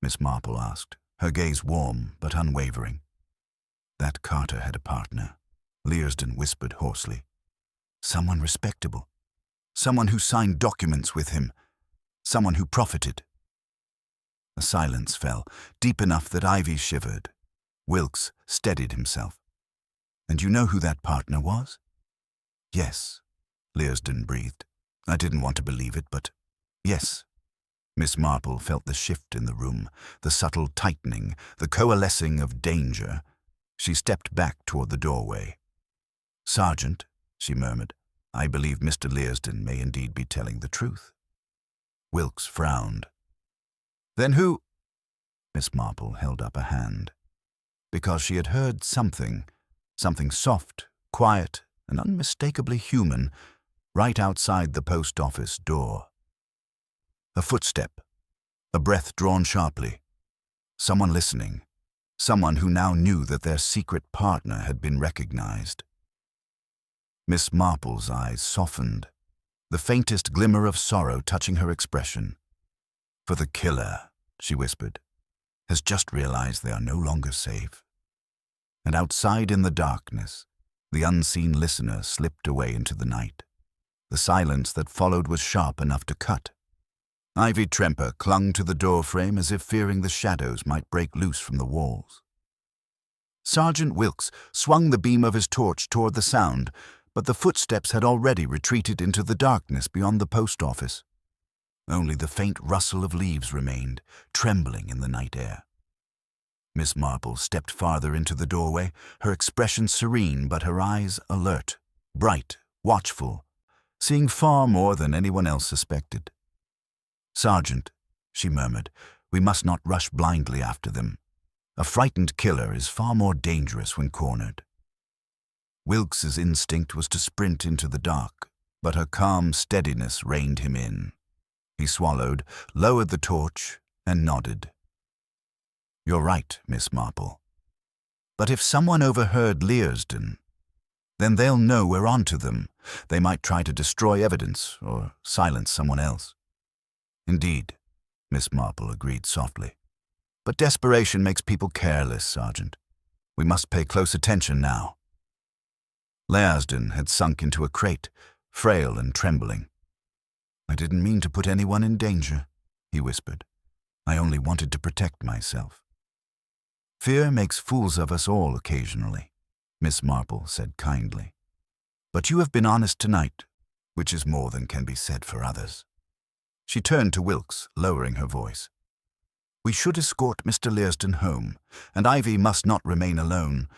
Miss Marple asked, her gaze warm but unwavering. "That Carter had a partner," Learsden whispered hoarsely. "Someone respectable. Someone who signed documents with him. Someone who profited." A silence fell, deep enough that Ivy shivered. Wilkes steadied himself. "And you know who that partner was?" "Yes," Learsden breathed. "I didn't want to believe it, but yes." Miss Marple felt the shift in the room, the subtle tightening, the coalescing of danger. She stepped back toward the doorway. "Sergeant," she murmured, "I believe Mr. Learsden may indeed be telling the truth." Wilkes frowned. "Then who—" Miss Marple held up a hand. Because she had heard something soft, quiet, and unmistakably human, right outside the post office door. A footstep, a breath drawn sharply. Someone listening, someone who now knew that their secret partner had been recognized. Miss Marple's eyes softened, the faintest glimmer of sorrow touching her expression. "For the killer," she whispered, "has just realized they are no longer safe." And outside in the darkness, the unseen listener slipped away into the night. The silence that followed was sharp enough to cut. Ivy Tremper clung to the doorframe as if fearing the shadows might break loose from the walls. Sergeant Wilkes swung the beam of his torch toward the sound, but the footsteps had already retreated into the darkness beyond the post office. Only the faint rustle of leaves remained, trembling in the night air. Miss Marple stepped farther into the doorway, her expression serene but her eyes alert, bright, watchful, seeing far more than anyone else suspected. "Sergeant," she murmured, "we must not rush blindly after them. A frightened killer is far more dangerous when cornered." Wilkes's instinct was to sprint into the dark, but her calm steadiness reined him in. He swallowed, lowered the torch, and nodded. "You're right, Miss Marple. But if someone overheard Learsden, then they'll know we're onto them. They might try to destroy evidence or silence someone else." "Indeed," Miss Marple agreed softly. "But desperation makes people careless, Sergeant. We must pay close attention now." Learsden had sunk into a crate, frail and trembling. "I didn't mean to put anyone in danger," he whispered. "I only wanted to protect myself." "Fear makes fools of us all occasionally," Miss Marple said kindly. "But you have been honest tonight, which is more than can be said for others." She turned to Wilkes, lowering her voice. "We should escort Mr. Learsden home, and Ivy must not remain alone.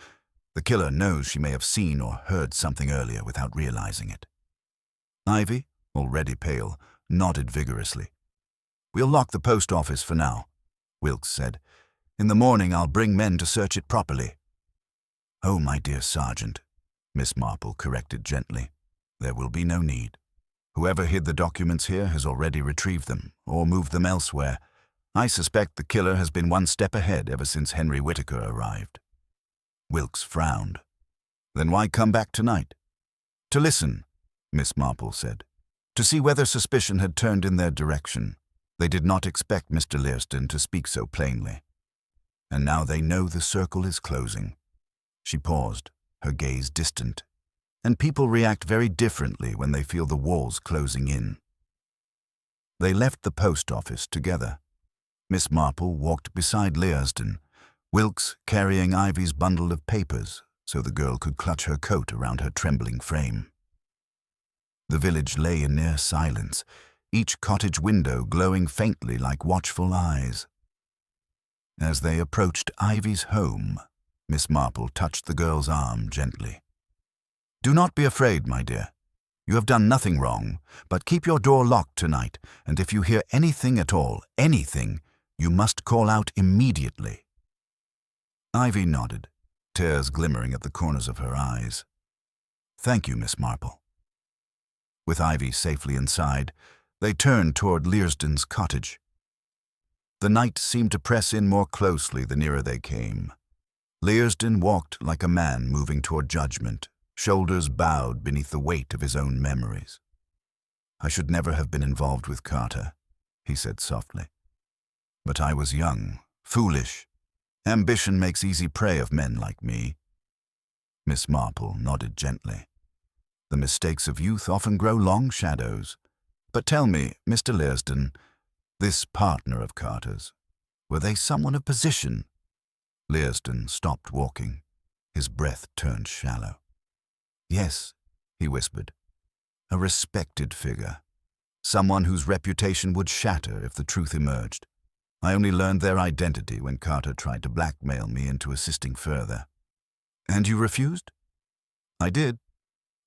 The killer knows she may have seen or heard something earlier without realizing it." Ivy, already pale, nodded vigorously. "We'll lock the post office for now," Wilkes said. "In the morning I'll bring men to search it properly." "Oh, my dear Sergeant," Miss Marple corrected gently, "there will be no need. Whoever hid the documents here has already retrieved them, or moved them elsewhere. I suspect the killer has been one step ahead ever since Henry Whittaker arrived." Wilkes frowned. "Then why come back tonight?" "To listen," Miss Marple said. "To see whether suspicion had turned in their direction. They did not expect Mr. Learsden to speak so plainly. And now they know the circle is closing." She paused, her gaze distant. and people react very differently when they feel the walls closing in. They left the post office together. Miss Marple walked beside Learsden, Wilkes carrying Ivy's bundle of papers so the girl could clutch her coat around her trembling frame. The village lay in near silence, each cottage window glowing faintly like watchful eyes. As they approached Ivy's home, Miss Marple touched the girl's arm gently. "Do not be afraid, my dear. You have done nothing wrong, but keep your door locked tonight, and if you hear anything at all, anything, you must call out immediately." Ivy nodded, tears glimmering at the corners of her eyes. "Thank you, Miss Marple." With Ivy safely inside, they turned toward Learsden's cottage. The night seemed to press in more closely the nearer they came. Learsden walked like a man moving toward judgment, shoulders bowed beneath the weight of his own memories. "I should never have been involved with Carter," he said softly. "But I was young, foolish. Ambition makes easy prey of men like me." Miss Marple nodded gently. "The mistakes of youth often grow long shadows. But tell me, Mr. Learsden, this partner of Carter's, were they someone of position?" Learsden stopped walking. His breath turned shallow. "Yes," he whispered. "A respected figure. Someone whose reputation would shatter if the truth emerged. I only learned their identity when Carter tried to blackmail me into assisting further." "And you refused?" "I did.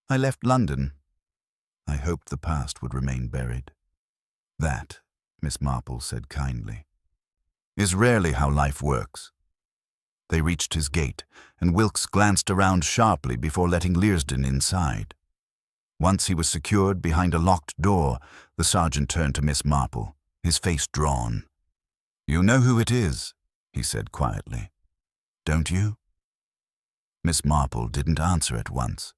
I left London. I hoped the past would remain buried." "That," Miss Marple said kindly, "is rarely how life works." They reached his gate, and Wilkes glanced around sharply before letting Learsden inside. Once he was secured behind a locked door, the sergeant turned to Miss Marple, his face drawn. "You know who it is," he said quietly. "Don't you?" Miss Marple didn't answer at once.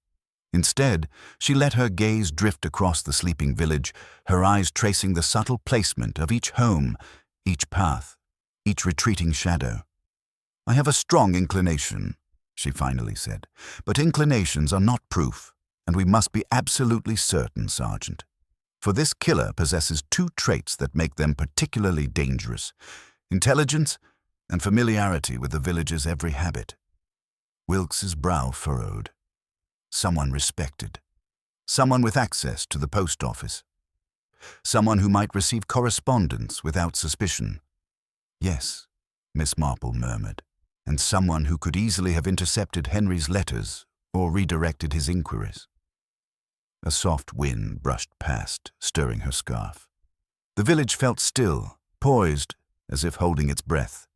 Instead, she let her gaze drift across the sleeping village, her eyes tracing the subtle placement of each home, each path, each retreating shadow. "I have a strong inclination," she finally said, "but inclinations are not proof, and we must be absolutely certain, Sergeant. For this killer possesses two traits that make them particularly dangerous: intelligence and familiarity with the village's every habit." Wilkes's brow furrowed. Someone respected. Someone with access to the post office. Someone who might receive correspondence without suspicion. "Yes," Miss Marple murmured, "and someone who could easily have intercepted Henry's letters or redirected his inquiries." A soft wind brushed past, stirring her scarf. The village felt still, poised, as if holding its breath.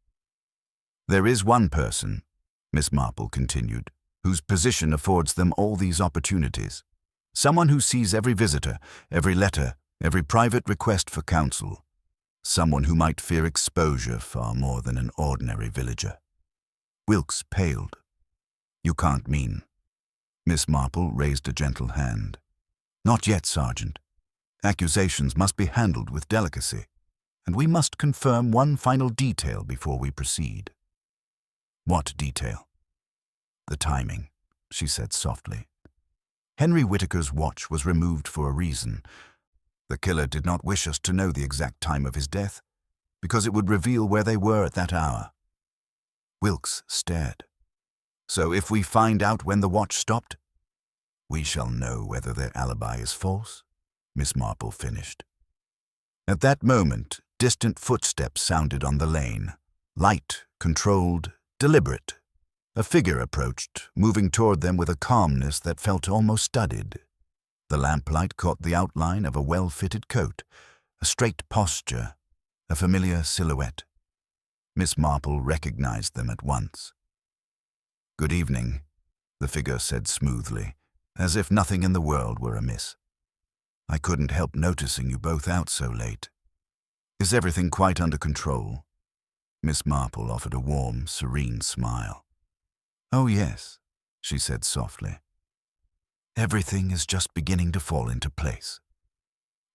"There is one person," Miss Marple continued, "whose position affords them all these opportunities. Someone who sees every visitor, every letter, every private request for counsel. Someone who might fear exposure far more than an ordinary villager." Wilkes paled. "You can't mean—" Miss Marple raised a gentle hand. "Not yet, Sergeant. Accusations must be handled with delicacy, and we must confirm one final detail before we proceed." "What detail?" "The timing," she said softly. "Henry Whitaker's watch was removed for a reason. The killer did not wish us to know the exact time of his death, because it would reveal where they were at that hour." Wilkes stared. "So if we find out when the watch stopped, we shall know whether their alibi is false," Miss Marple finished. At that moment, distant footsteps sounded on the lane. Light, controlled, deliberate. A figure approached, moving toward them with a calmness that felt almost studied. The lamplight caught the outline of a well-fitted coat, a straight posture, a familiar silhouette. Miss Marple recognized them at once. "Good evening," the figure said smoothly, as if nothing in the world were amiss. "I couldn't help noticing you both out so late. Is everything quite under control?" Miss Marple offered a warm, serene smile. "Oh yes," she said softly. "Everything is just beginning to fall into place."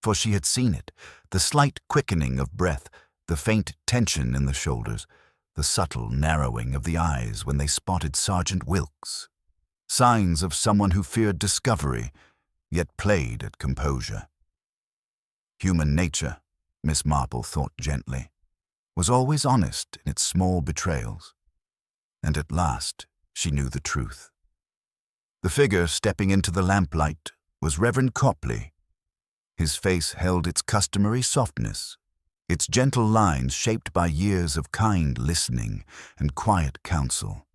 For she had seen it, the slight quickening of breath, the faint tension in the shoulders, the subtle narrowing of the eyes when they spotted Sergeant Wilkes. signs of someone who feared discovery, yet played at composure. Human nature, Miss Marple thought gently, was always honest in its small betrayals. And at last she knew the truth. The figure stepping into the lamplight was Reverend Copley. His face held its customary softness, its gentle lines shaped by years of kind listening and quiet counsel.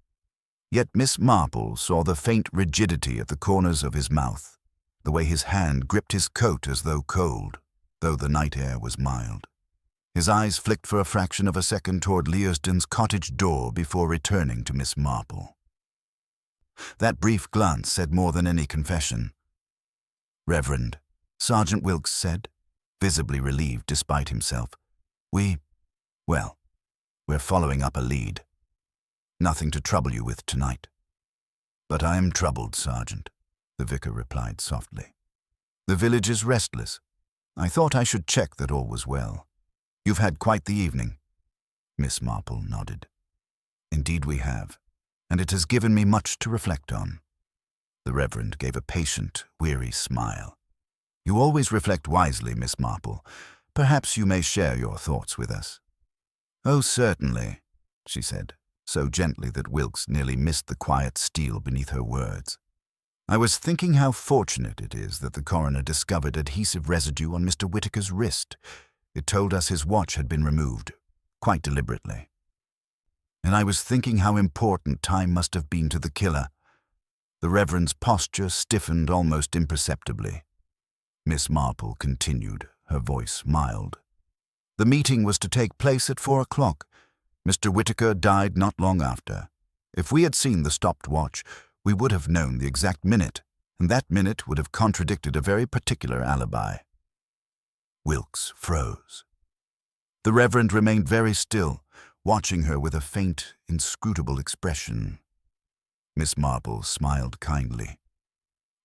Yet Miss Marple saw the faint rigidity at the corners of his mouth, the way his hand gripped his coat as though cold, though the night air was mild. His eyes flicked for a fraction of a second toward Learsden's cottage door before returning to Miss Marple. That brief glance said more than any confession. "Reverend," Sergeant Wilkes said, visibly relieved despite himself, we're following up a lead. Nothing to trouble you with tonight." "But I am troubled, Sergeant," the vicar replied softly. "The village is restless. I thought I should check that all was well. You've had quite the evening." Miss Marple nodded. "Indeed we have, and it has given me much to reflect on." The Reverend gave a patient, weary smile. "You always reflect wisely, Miss Marple. Perhaps you may share your thoughts with us." "Oh, certainly," she said, so gently that Wilkes nearly missed the quiet steel beneath her words. "I was thinking how fortunate it is that the coroner discovered adhesive residue on Mr. Whittaker's wrist. It told us his watch had been removed, quite deliberately. And I was thinking how important time must have been to the killer." The Reverend's posture stiffened almost imperceptibly. Miss Marple continued, her voice mild. "The meeting was to take place at 4 o'clock. Mr. Whittaker died not long after. If we had seen the stopped watch, we would have known the exact minute, and that minute would have contradicted a very particular alibi." Wilkes froze. The Reverend remained very still, watching her with a faint, inscrutable expression. Miss Marple smiled kindly.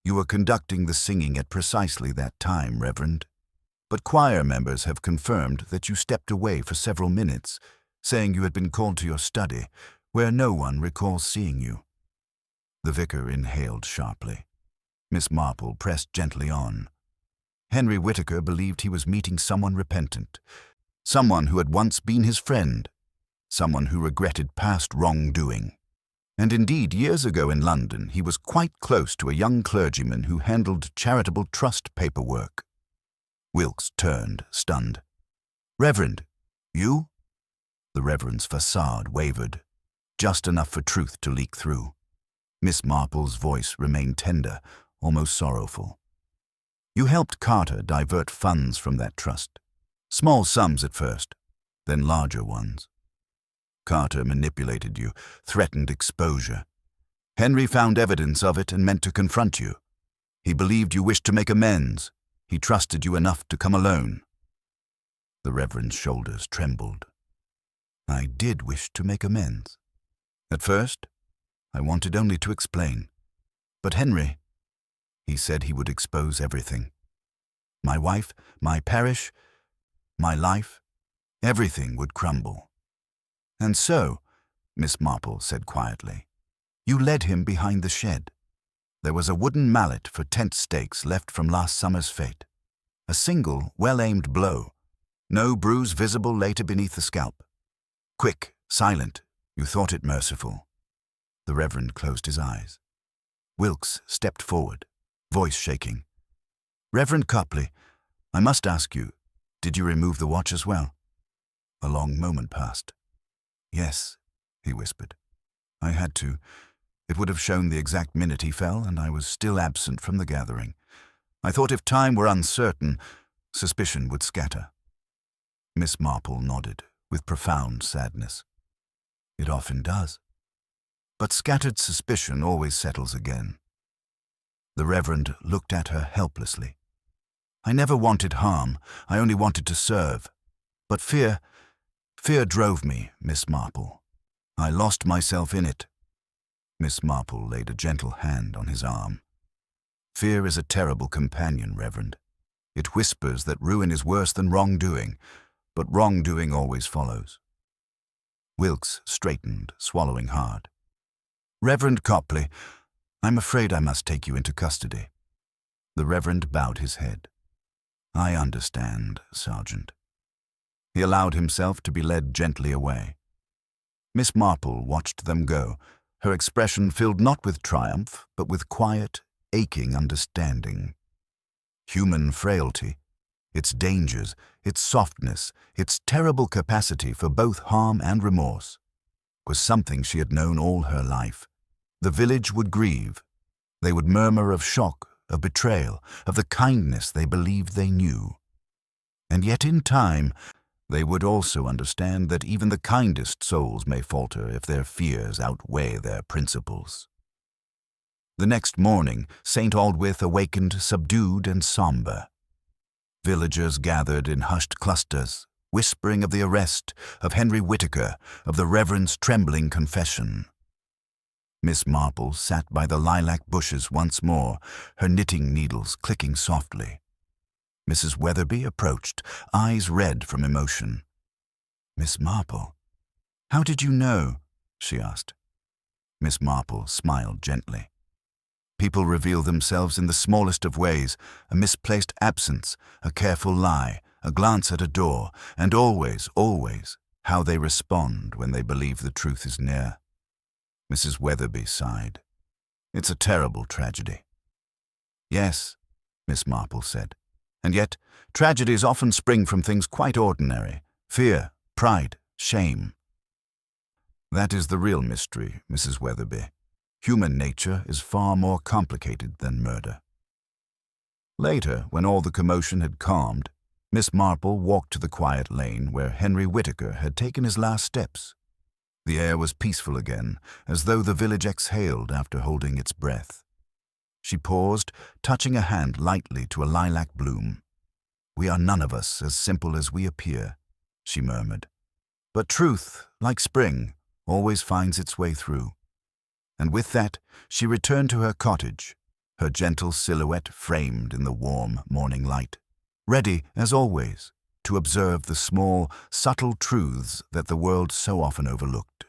"You were conducting the singing at precisely that time, Reverend. But choir members have confirmed that you stepped away for several minutes, saying you had been called to your study, where no one recalls seeing you." The vicar inhaled sharply. Miss Marple pressed gently on. "Henry Whittaker believed he was meeting someone repentant, someone who had once been his friend, someone who regretted past wrongdoing. And indeed, years ago in London, he was quite close to a young clergyman who handled charitable trust paperwork." Wilkes turned, stunned. "Reverend, you?" The Reverend's facade wavered, just enough for truth to leak through. Miss Marple's voice remained tender, almost sorrowful. "You helped Carter divert funds from that trust. Small sums at first, then larger ones. Carter manipulated you, threatened exposure. Henry found evidence of it and meant to confront you. He believed you wished to make amends. He trusted you enough to come alone." The Reverend's shoulders trembled. "I did wish to make amends. At first, I wanted only to explain. But Henry, he said he would expose everything. My wife, my parish, my life, everything would crumble. And so," Miss Marple said quietly, "you led him behind the shed. There was a wooden mallet for tent stakes left from last summer's fete. A single, well-aimed blow. No bruise visible later beneath the scalp. Quick, silent, you thought it merciful." The Reverend closed his eyes. Wilkes stepped forward, voice shaking. "Reverend Copley, I must ask you, did you remove the watch as well?" A long moment passed. "Yes," he whispered. "I had to. It would have shown the exact minute he fell, and I was still absent from the gathering. I thought if time were uncertain, suspicion would scatter." Miss Marple nodded, with profound sadness. "It often does. But scattered suspicion always settles again." The Reverend looked at her helplessly. "I never wanted harm. I only wanted to serve. But fear drove me, Miss Marple. I lost myself in it." Miss Marple laid a gentle hand on his arm. "Fear is a terrible companion, Reverend. It whispers that ruin is worse than wrongdoing, but wrongdoing always follows." Wilkes straightened, swallowing hard. "Reverend Copley, I'm afraid I must take you into custody. The Reverend bowed his head. I understand, Sergeant. He allowed himself to be led gently away. Miss Marple watched them go, her expression filled not with triumph, but with quiet, aching understanding. Human frailty, its dangers, its softness, its terrible capacity for both harm and remorse, was something she had known all her life. The village would grieve. They would murmur of shock, of betrayal, of the kindness they believed they knew. And yet in time, they would also understand that even the kindest souls may falter if their fears outweigh their principles. The next morning, St. Aldwyth awakened subdued and somber. Villagers gathered in hushed clusters, whispering of the arrest, of Henry Whittaker, of the Reverend's trembling confession. Miss Marple sat by the lilac bushes once more, her knitting needles clicking softly. Mrs. Weatherby approached, eyes red from emotion. Miss Marple, how did you know? She asked. Miss Marple smiled gently. People reveal themselves in the smallest of ways, a misplaced absence, a careful lie, a glance at a door, and always, always, how they respond when they believe the truth is near. Mrs. Weatherby sighed. It's a terrible tragedy. Yes, Miss Marple said. And yet, tragedies often spring from things quite ordinary. Fear, pride, shame. That is the real mystery, Mrs. Weatherby. Human nature is far more complicated than murder. Later, when all the commotion had calmed, Miss Marple walked to the quiet lane where Henry Whittaker had taken his last steps. The air was peaceful again, as though the village exhaled after holding its breath. She paused, touching a hand lightly to a lilac bloom. We are none of us as simple as we appear, she murmured. But truth, like spring, always finds its way through. And with that, she returned to her cottage, her gentle silhouette framed in the warm morning light, ready, as always, to observe the small, subtle truths that the world so often overlooked.